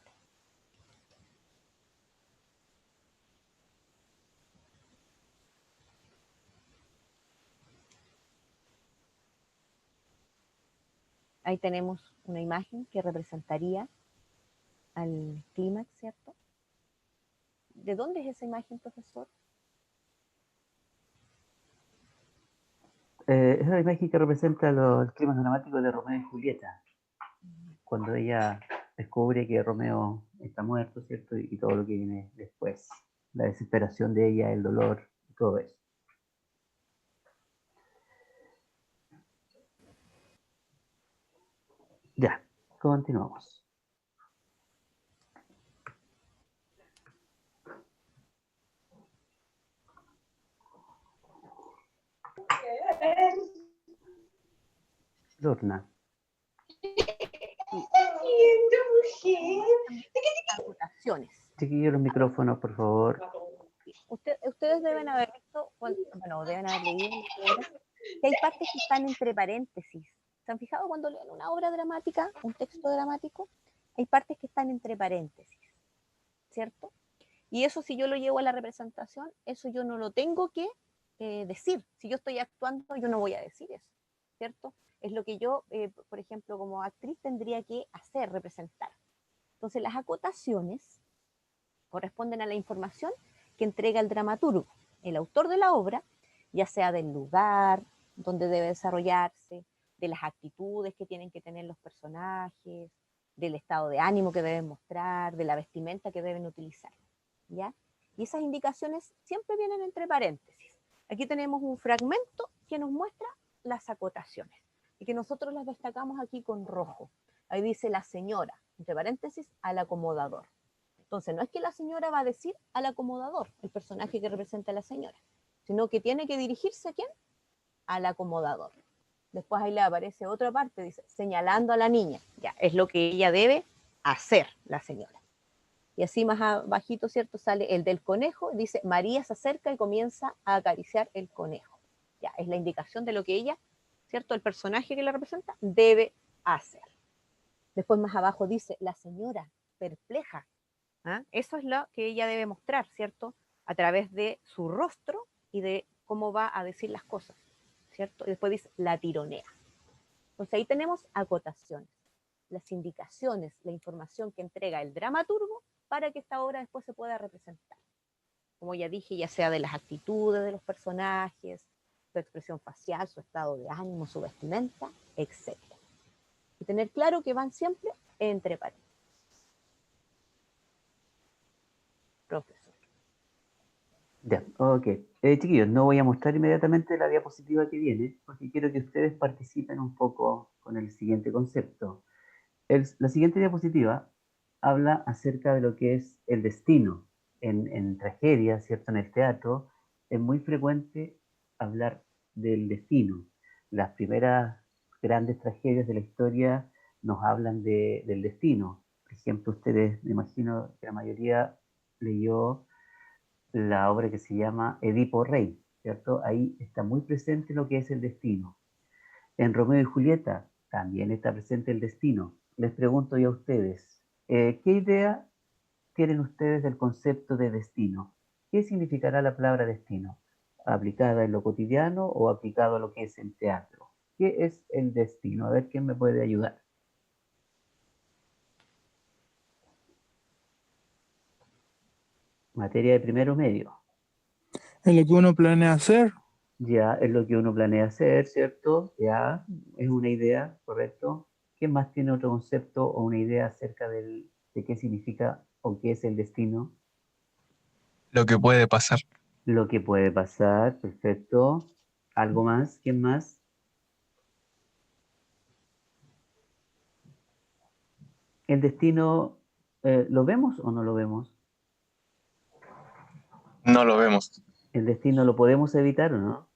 Ahí tenemos una imagen que representaría al clímax, ¿cierto? ¿De dónde es esa imagen, profesor? Es la imagen que representa el clima dramático de Romeo y Julieta, cuando ella descubre que Romeo está muerto, ¿cierto? Y todo lo que viene después, la desesperación de ella, el dolor, todo eso. Ya, continuamos. Lorna. Acotaciones. Chiquillos, los micrófonos, por favor. Ustedes deben haber visto, bueno, deben haber leído en la obra, que hay partes que están entre paréntesis. ¿Se han fijado cuando leen una obra dramática, un texto dramático? Hay partes que están entre paréntesis, ¿cierto? Y eso, si yo lo llevo a la representación, eso yo no lo tengo que decir. Si yo estoy actuando, yo no voy a decir eso, ¿cierto? Es lo que yo, por ejemplo, como actriz tendría que hacer, representar. Entonces, las acotaciones corresponden a la información que entrega el dramaturgo, el autor de la obra, ya sea del lugar donde debe desarrollarse, de las actitudes que tienen que tener los personajes, del estado de ánimo que deben mostrar, de la vestimenta que deben utilizar, ¿ya? Y esas indicaciones siempre vienen entre paréntesis. Aquí tenemos un fragmento que nos muestra las acotaciones y que nosotros las destacamos aquí con rojo. Ahí dice la señora, entre paréntesis, al acomodador. Entonces, no es que la señora va a decir al acomodador, el personaje que representa a la señora, sino que tiene que dirigirse ¿a quién? Al acomodador. Después ahí le aparece otra parte, dice, señalando a la niña. Ya, es lo que ella debe hacer, la señora. Y así más abajito, ¿cierto? Sale el del conejo, dice, María se acerca y comienza a acariciar el conejo. Ya, es la indicación de lo que ella, ¿cierto? El personaje que la representa debe hacer. Después más abajo dice, la señora perpleja. ¿Ah? Eso es lo que ella debe mostrar, ¿cierto? A través de su rostro y de cómo va a decir las cosas, ¿cierto? Y después dice, la tironea. Entonces ahí tenemos acotaciones, las indicaciones, la información que entrega el dramaturgo para que esta obra después se pueda representar. Como ya dije, ya sea de las actitudes de los personajes, su expresión facial, su estado de ánimo, su vestimenta, etc. Y tener claro que van siempre entre paréntesis. Profesor. Ya, ok. Chiquillos, no voy a mostrar inmediatamente la diapositiva que viene, porque quiero que ustedes participen un poco con el siguiente concepto. La siguiente diapositiva habla acerca de lo que es el destino. En tragedia, ¿cierto? En el teatro, es muy frecuente hablar del destino. Las primeras grandes tragedias de la historia nos hablan del destino. Por ejemplo, ustedes, me imagino que la mayoría leyó la obra que se llama Edipo Rey, ¿cierto? Ahí está muy presente lo que es el destino. En Romeo y Julieta también está presente el destino. Les pregunto yo a ustedes, ¿qué idea tienen ustedes del concepto de destino? ¿Qué significará la palabra destino? ¿Aplicada en lo cotidiano o aplicado a lo que es el teatro? ¿Qué es el destino? A ver, ¿quién me puede ayudar? Materia de primero medio. Es lo que uno planea hacer. Ya es lo que uno planea hacer, ¿cierto? Ya es una idea, ¿correcto? ¿Quién más tiene otro concepto o una idea acerca de qué significa o qué es el destino? Lo que puede pasar. Lo que puede pasar, perfecto. ¿Algo más? ¿Quién más? ¿El destino lo vemos o no lo vemos? No lo vemos. ¿El destino lo podemos evitar o no?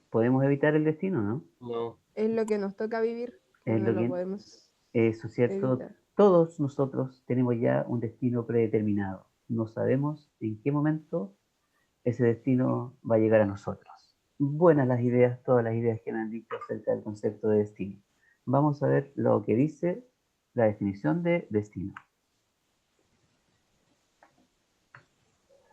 ¿Podemos evitar el destino, no? No. Es lo que nos toca vivir, que Es no lo lo que, podemos eso es cierto. evitar. Todos nosotros tenemos ya un destino predeterminado. No sabemos en qué momento ese destino va a llegar a nosotros. Buenas las ideas, todas las ideas que me han dicho acerca del concepto de destino. Vamos a ver lo que dice la definición de destino.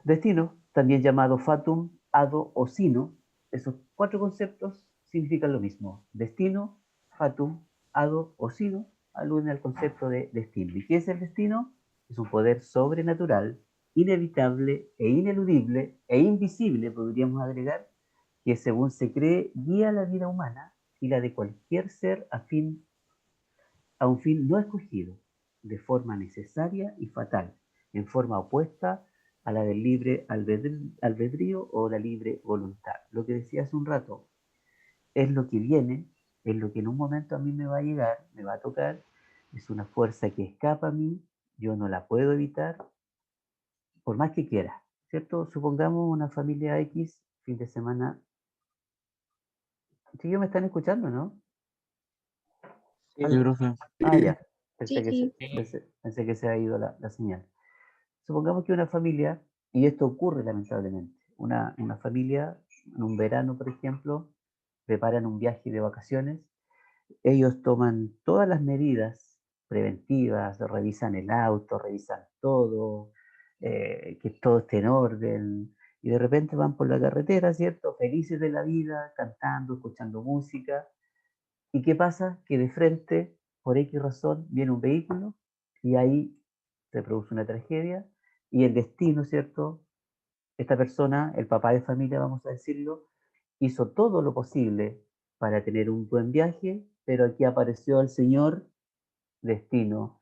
Destino, también llamado fatum, hado o sino, esos cuatro conceptos significan lo mismo. Destino, fatum, hado o sino aluden al concepto de destino. ¿Y qué es el destino? Es un poder sobrenatural, inevitable e ineludible e invisible, podríamos agregar, que según se cree guía la vida humana y la de cualquier ser a un fin no escogido, de forma necesaria y fatal, en forma opuesta a la del libre albedrío o la libre voluntad. Lo que decía hace un rato, es lo que viene, es lo que en un momento a mí me va a llegar, me va a tocar, es una fuerza que escapa a mí, yo no la puedo evitar, por más que quiera, ¿cierto? Supongamos una familia X, fin de semana, Chiquillos, ¿me están escuchando, no? Sí, Sí, profe. Ya. Sí, sí. Pensé que se ha ido la señal. Supongamos que una familia, y esto ocurre lamentablemente, una familia en un verano, por ejemplo, preparan un viaje de vacaciones, ellos toman todas las medidas preventivas, revisan el auto, revisan todo, que todo esté en orden, y de repente van por la carretera, ¿cierto? Felices de la vida, cantando, escuchando música, ¿y qué pasa? Que de frente, por X razón, viene un vehículo y ahí se produce una tragedia y el destino, ¿cierto? Esta persona, el papá de familia, vamos a decirlo, hizo todo lo posible para tener un buen viaje, pero aquí apareció el señor destino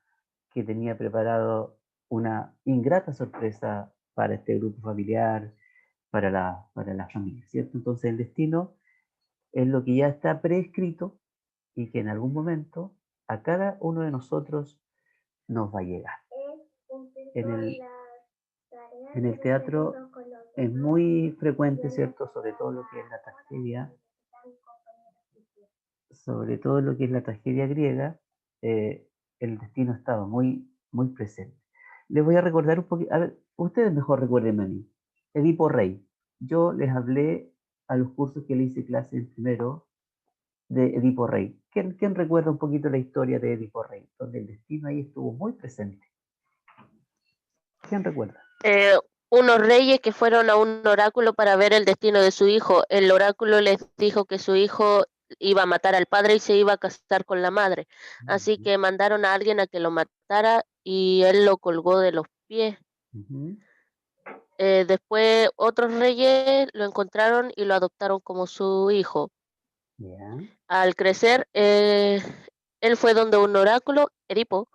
que tenía preparado una ingrata sorpresa para este grupo familiar, para la familia, ¿cierto? Entonces el destino es lo que ya está prescrito y que en algún momento a cada uno de nosotros nos va a llegar. En el teatro es muy frecuente, ¿cierto? Sobre todo lo que es la tragedia, sobre todo lo que es la tragedia griega, el destino estaba muy presente. Les voy a recordar un poquito, a ver, ustedes mejor recuerden a mí. Edipo Rey. Yo les hablé a los cursos que le hice clase en primero de Edipo Rey. ¿Quién recuerda un poquito la historia de Edipo Rey? Donde el destino ahí estuvo muy presente. ¿Quién recuerda? Unos reyes que fueron a un oráculo para ver el destino de su hijo. El oráculo les dijo que su hijo iba a matar al padre y se iba a casar con la madre. Así que mandaron a alguien a que lo matara y él lo colgó de los pies. Después otros reyes lo encontraron y lo adoptaron como su hijo. Yeah. Al crecer, él fue donde un oráculo, Edipo,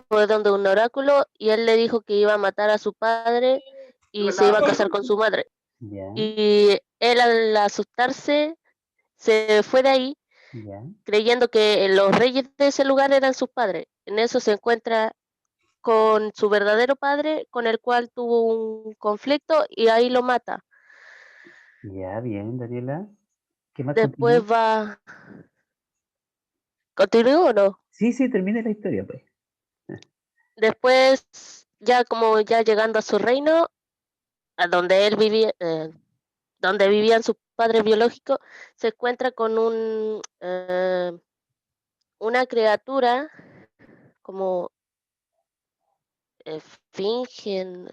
fue donde un oráculo y él le dijo que iba a matar a su padre y se iba a casar con su madre. Yeah. Y él al asustarse se fue de ahí Yeah. creyendo que los reyes de ese lugar eran sus padres. En eso se encuentra con su verdadero padre, con el cual tuvo un conflicto y ahí lo mata. Ya, bien, Daniela. ¿Qué más Después continúa? va... ¿Continúo o no? Sí, termine la historia, pues. Después, ya como ya llegando a su reino, a donde él vivía, donde vivían sus padres biológicos, se encuentra con una criatura como fingen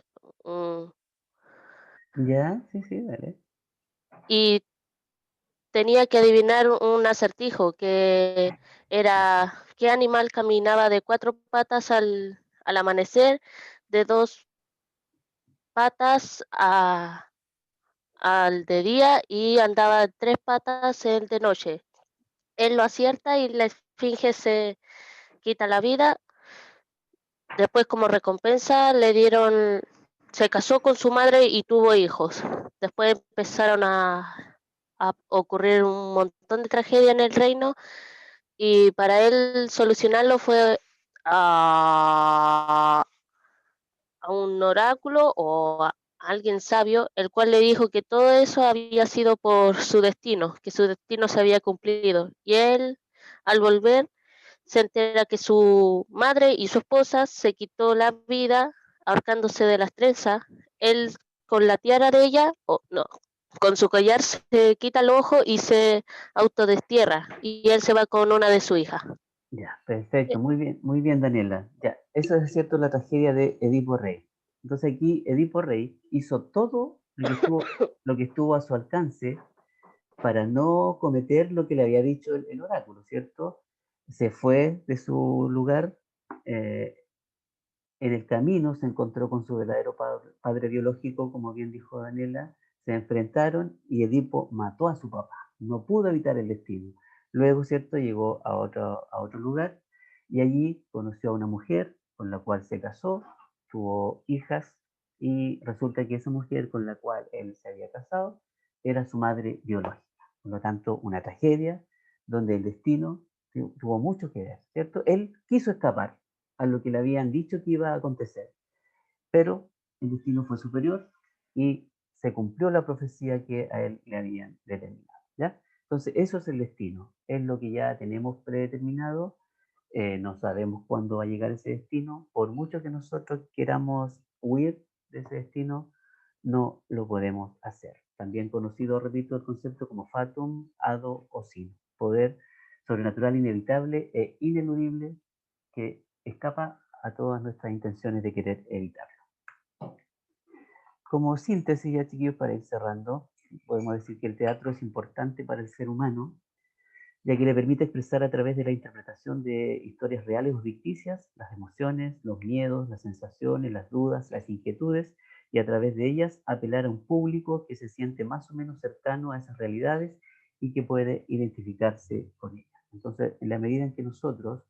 Ya, sí, dale. y tenía que adivinar un acertijo que era qué animal caminaba de 4 patas al amanecer, de 2 patas al de día y andaba 3 patas el de noche. Él lo acierta y la esfinge se quita la vida. Después, como recompensa, se casó con su madre y tuvo hijos. Después empezaron a ocurrir un montón de tragedias en el reino y para él solucionarlo fue a un oráculo o a alguien sabio, el cual le dijo que todo eso había sido por su destino, que su destino se había cumplido. Y él, al volver, se entera que su madre y su esposa se quitó la vida ahorcándose de las trenzas. Él con la tiara de ella, o no, con su collar se quita el ojo y se autodestierra. Y él se va con una de sus hijas. Ya, perfecto, muy bien, Daniela. Ya, eso es cierto, la tragedia de Edipo Rey. Entonces aquí Edipo Rey hizo todo lo que estuvo a su alcance para no cometer lo que le había dicho el oráculo, ¿cierto? Se fue de su lugar, en el camino se encontró con su verdadero padre biológico, como bien dijo Daniela, se enfrentaron y Edipo mató a su papá, no pudo evitar el destino. Luego, ¿cierto? Llegó a otro lugar y allí conoció a una mujer con la cual se casó, tuvo hijas y resulta que esa mujer con la cual él se había casado era su madre biológica. Por lo tanto, una tragedia donde el destino tuvo mucho que ver, ¿cierto? Él quiso escapar a lo que le habían dicho que iba a acontecer, pero el destino fue superior y se cumplió la profecía que a él le habían determinado, ¿ya? Entonces, eso es el destino, es lo que ya tenemos predeterminado, no sabemos cuándo va a llegar ese destino, por mucho que nosotros queramos huir de ese destino, no lo podemos hacer. También conocido, repito, el concepto como fatum, hado o sin, poder sobrenatural inevitable e ineludible que escapa a todas nuestras intenciones de querer evitarlo. Como síntesis, ya chiquillos, para ir cerrando, podemos decir que el teatro es importante para el ser humano, ya que le permite expresar a través de la interpretación de historias reales o ficticias las emociones, los miedos, las sensaciones, las dudas, las inquietudes, y a través de ellas apelar a un público que se siente más o menos cercano a esas realidades y que puede identificarse con ellas. Entonces, en la medida en que nosotros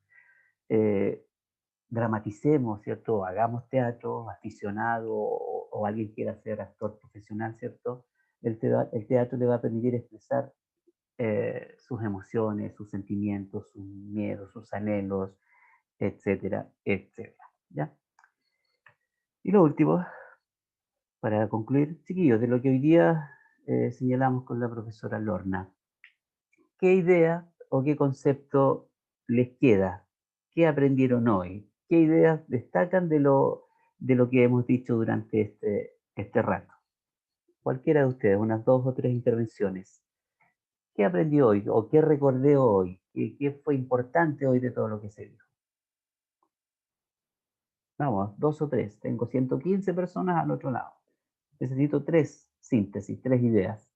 dramaticemos, ¿cierto? Hagamos teatro, aficionado o alguien quiera ser actor profesional, ¿cierto? El teatro le va a permitir expresar sus emociones, sus sentimientos, sus miedos, sus anhelos, etcétera, etcétera. ¿Ya? Y lo último, para concluir, chiquillos, de lo que hoy día señalamos con la profesora Lorna, ¿qué idea o qué concepto les queda? ¿Qué aprendieron hoy? ¿Qué ideas destacan de lo que hemos dicho durante este rato? Cualquiera de ustedes, unas 2 o 3 intervenciones. ¿Qué aprendí hoy o qué recordé hoy? ¿Qué fue importante hoy de todo lo que se dijo? Vamos, 2 o 3. Tengo 115 personas al otro lado. Necesito 3 síntesis, 3 ideas.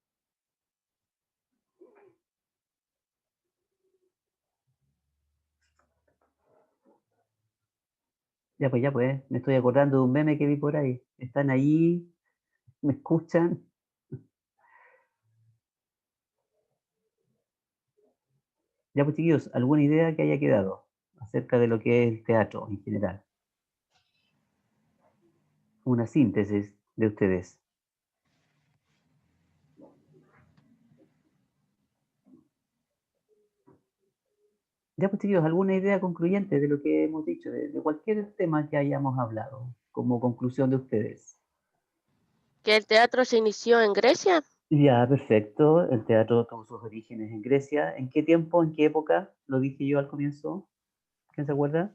Ya pues, me estoy acordando de un meme que vi por ahí. ¿Están ahí? ¿Me escuchan? Ya pues, chiquillos, ¿alguna idea que haya quedado acerca de lo que es el teatro en general? Una síntesis de ustedes. Ya pues, chiquillos, ¿alguna idea concluyente de lo que hemos dicho, de cualquier tema que hayamos hablado, como conclusión de ustedes? ¿Que el teatro se inició en Grecia? Ya, perfecto. El teatro tuvo sus orígenes en Grecia. ¿En qué tiempo, en qué época? Lo dije yo al comienzo. ¿Quién se acuerda?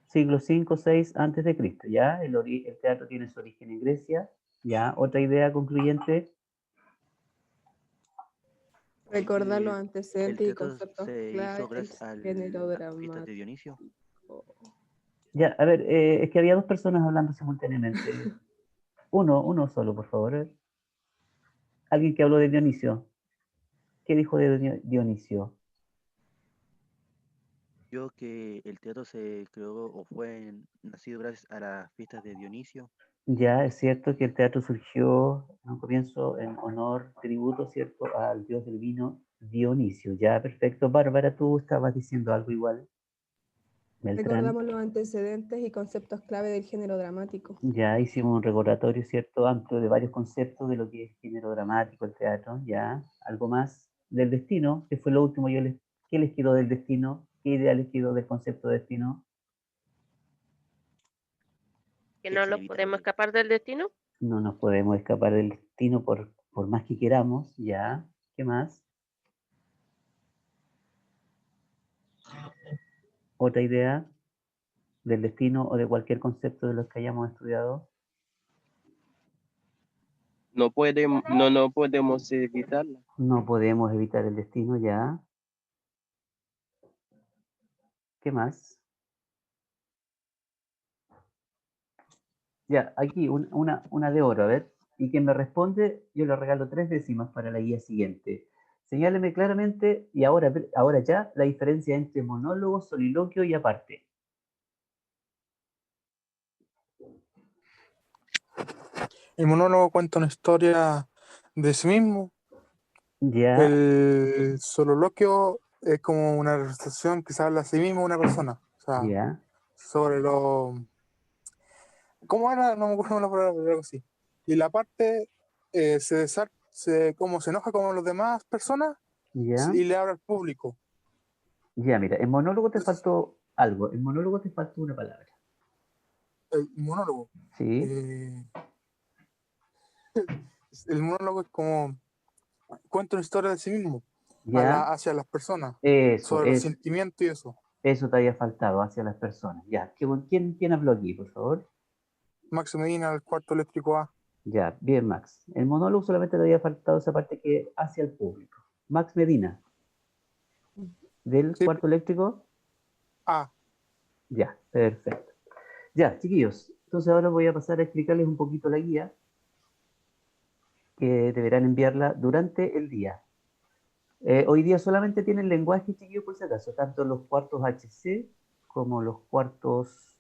Siglo V, VI antes de Cristo. Ya, el teatro tiene su origen en Grecia. Ya, otra idea concluyente. Recordar los El antecedentes y teatro conceptos se clave hizo del gracias a género las fiestas de dramático. Dionisio. Ya, a ver, es que había 2 personas hablando simultáneamente. Uno solo, por favor. Alguien que habló de Dionisio. ¿Qué dijo de Dionisio? Yo que el teatro se creó o fue nacido gracias a las fiestas de Dionisio. Ya, es cierto que el teatro surgió en un comienzo en honor, tributo, ¿cierto?, al dios del vino Dionisio. Ya, perfecto. Bárbara, tú estabas diciendo algo igual. Beltrán. Recordamos los antecedentes y conceptos clave del género dramático. Ya hicimos un recordatorio, ¿cierto?, amplio de varios conceptos de lo que es género dramático, el teatro. Ya, algo más del destino, que fue lo último. ¿Qué les quedó del destino? ¿Qué idea les quedó del concepto de destino? ¿Que Que no es lo podemos inevitable. escapar del destino? No nos podemos escapar del destino por más que queramos. Ya, ¿qué más? ¿Otra idea del destino o de cualquier concepto de los que hayamos estudiado? No podemos evitarla. No podemos evitar el destino, ya. ¿Qué más? Ya, aquí una de oro, a ver. Y quien me responde, yo le regalo 3 décimas para la guía siguiente. Señáleme claramente, y ahora ya, la diferencia entre monólogo, soliloquio y aparte. El monólogo cuenta una historia de sí mismo. Ya, El soliloquio es como una representación que se habla a sí mismo una persona. O sea, ya, sobre lo... ¿Cómo era? No me acuerdo la palabra, pero algo así. Y la parte como se enoja con las demás personas ya. y le habla al público. Ya, mira, en monólogo te faltó algo. En monólogo te faltó una palabra. El monólogo. Sí, El monólogo es como Cuenta una historia de sí mismo, ¿Ya? hacia las personas, Eso, sobre los sentimientos y eso. eso te había faltado hacia las personas. Ya, ¿quién habló aquí, por favor? Max Medina, el cuarto eléctrico A. Ya, bien, Max. El monólogo solamente te había faltado esa parte que hacia el público. Max Medina, del Sí, cuarto eléctrico. A. Ya, perfecto. Ya, chiquillos, entonces ahora voy a pasar a explicarles un poquito la guía, que deberán enviarla durante el día. Hoy día solamente tienen lenguaje, chiquillos, por si acaso, tanto los cuartos HC como los cuartos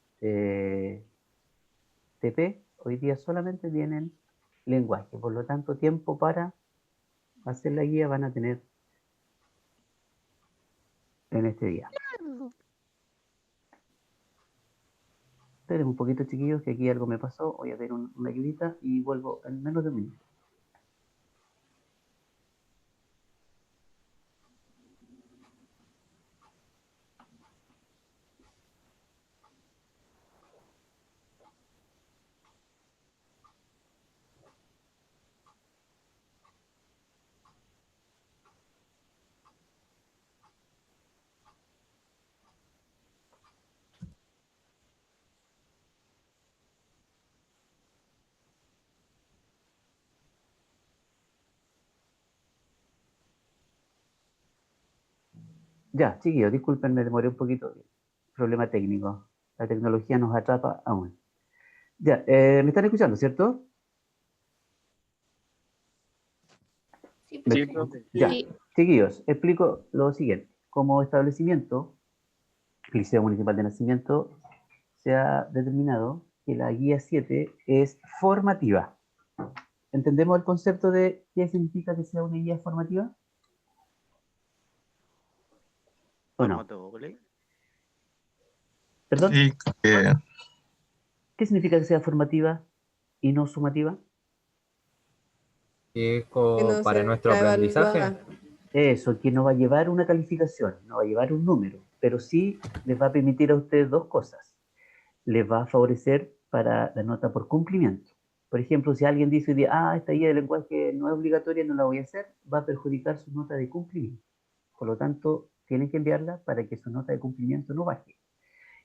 TP, hoy día solamente tienen lenguaje, por lo tanto tiempo para hacer la guía van a tener en este día. Esperen un poquito, chiquillos, que aquí algo me pasó, voy a ver una ayudita y vuelvo en menos de un minuto. Ya, chiquillos, disculpen, me demoré un poquito, problema técnico, la tecnología nos atrapa aún. Ya, ¿me están escuchando, cierto? Sí, Sí, profe. profe. Ya, Sí. chiquillos, explico lo siguiente. Como establecimiento, el Liceo Municipal de Nacimiento, se ha determinado que la guía 7 es formativa. ¿Entendemos el concepto de qué significa que sea una guía formativa? ¿O Forma no? doble. ¿Perdón? Sí, ¿Qué significa que sea formativa y no sumativa? Y es Que no para sea nuestro aprendizaje. evaluada. Eso, que no va a llevar una calificación, no va a llevar un número, pero sí les va a permitir a ustedes dos cosas. Les va a favorecer para la nota por cumplimiento. Por ejemplo, si alguien dice hoy día, esta guía de lenguaje no es obligatoria, no la voy a hacer, va a perjudicar su nota de cumplimiento. Por lo tanto, tienen que enviarla para que su nota de cumplimiento no baje.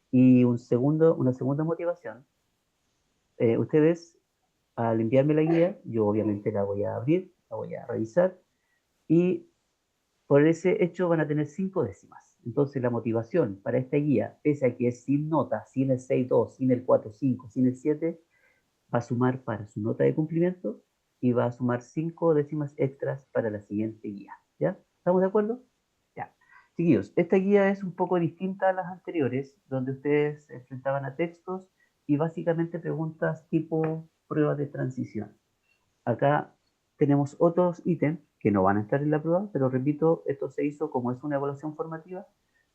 Y una segunda motivación, ustedes al enviarme la guía, yo obviamente la voy a abrir, la voy a revisar y por ese hecho van a tener 5 décimas. Entonces la motivación para esta guía, pese a que es sin nota, sin el 6.2, sin el 4.5, sin el 7, va a sumar para su nota de cumplimiento y va a sumar 5 décimas extras para la siguiente guía. ¿Ya? ¿Estamos de acuerdo? Ya. Chiquillos, esta guía es un poco distinta a las anteriores, donde ustedes se enfrentaban a textos y básicamente preguntas tipo prueba de transición. Acá tenemos otros ítems que no van a estar en la prueba, pero repito, esto se hizo como es una evaluación formativa,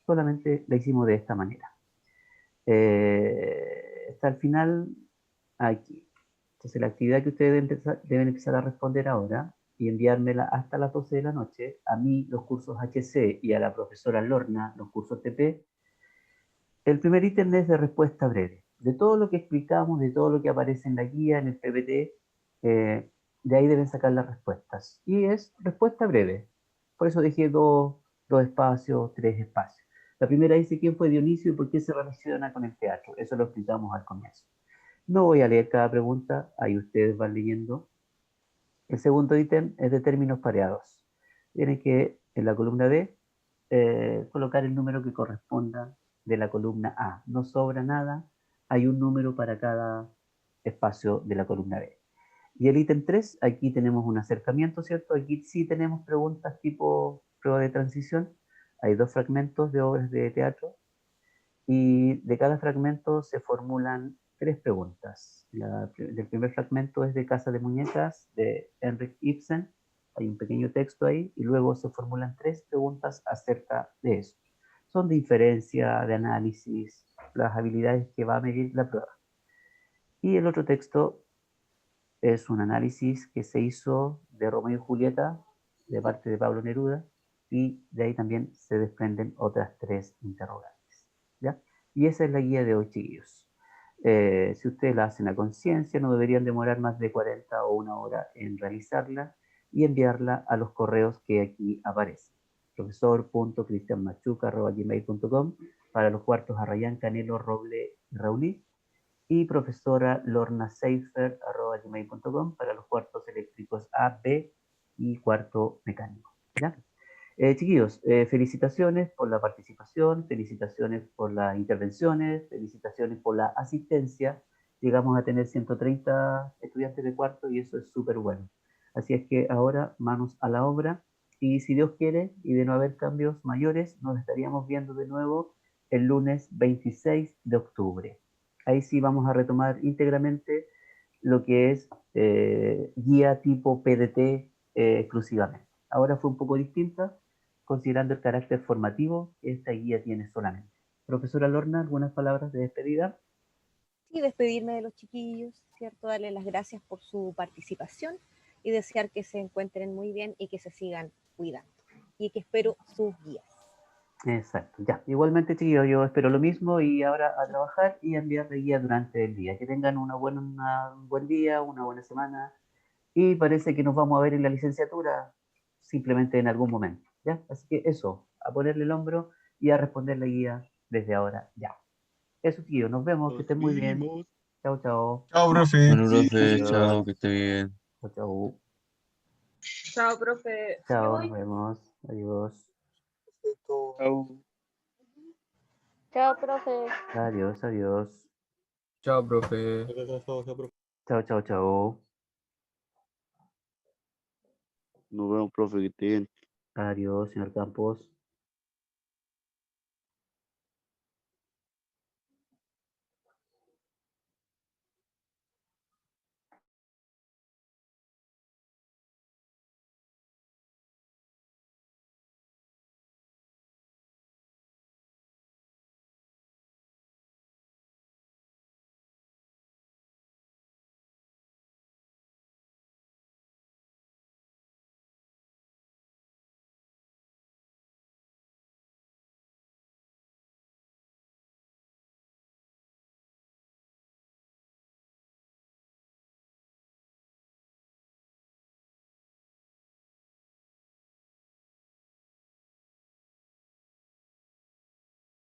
solamente la hicimos de esta manera. Está al final aquí. Entonces la actividad que ustedes deben empezar a responder ahora y enviármela hasta las 12 de la noche, a mí los cursos HC y a la profesora Lorna los cursos TP. El primer ítem es de respuesta breve. De todo lo que explicamos, de todo lo que aparece en la guía, en el PPT, de ahí deben sacar las respuestas. Y es respuesta breve. Por eso dejé dos espacios, 3 espacios. La primera dice quién fue Dionisio y por qué se relaciona con el teatro. Eso lo explicamos al comienzo. No voy a leer cada pregunta, ahí ustedes van leyendo. El segundo ítem es de términos pareados. Tienen que, en la columna B, colocar el número que corresponda de la columna A. No sobra nada, hay un número para cada espacio de la columna B. Y el ítem 3, aquí tenemos un acercamiento, ¿cierto? Aquí sí tenemos preguntas tipo prueba de transición. Hay 2 fragmentos de obras de teatro y de cada fragmento se formulan 3 preguntas. El primer fragmento es de Casa de Muñecas de Henrik Ibsen. Hay un pequeño texto ahí y luego se formulan 3 preguntas acerca de eso. Son de inferencia, de análisis, las habilidades que va a medir la prueba. Y el otro texto es un análisis que se hizo de Romeo y Julieta de parte de Pablo Neruda y de ahí también se desprenden otras 3 interrogantes. ¿Ya? Y esa es la guía de hoy, chiquillos. Si ustedes la hacen a conciencia, no deberían demorar más de 40 o 1 hora en realizarla. y enviarla a los correos que aquí aparecen. profesor.cristianmachuca@gmail.com para los cuartos Arrayán, Canelo, Roble y Raulí, y profesora lornaseifer@gmail.com para los cuartos eléctricos A, B y cuarto mecánico. ¿Ya? Chiquillos, felicitaciones por la participación, felicitaciones por las intervenciones, felicitaciones por la asistencia. Llegamos a tener 130 estudiantes de cuarto y eso es súper bueno. Así es que ahora manos a la obra y si Dios quiere y de no haber cambios mayores, nos estaríamos viendo de nuevo el lunes 26 de octubre. Ahí sí vamos a retomar íntegramente lo que es guía tipo PDT exclusivamente. Ahora fue un poco distinta, considerando el carácter formativo que esta guía tiene solamente. Profesora Lorna, ¿algunas palabras de despedida? Y despedirme de los chiquillos, ¿cierto? Darles las gracias por su participación y desear que se encuentren muy bien y que se sigan cuidando. Y que espero sus guías. Exacto, ya. Igualmente, chiquillos, yo espero lo mismo y ahora a trabajar y a enviar la guía durante el día. Que tengan un buen día, una buena semana y parece que nos vamos a ver en la licenciatura simplemente en algún momento, ¿ya? Así que eso, a ponerle el hombro y a responder la guía desde ahora, ya. Eso, tío, nos vemos, que estén muy bien. Chao, chao. Chao, profe. Bueno, profe, Adiós. chao, que esté bien. Chao, chao. Chao, profe. Chao, nos vemos. Adiós. Chao. Chao, profe. Adiós, adiós. Chao, profe. Chao, chao, chao. Nos vemos, profe, que esté bien. Adiós, señor Campos.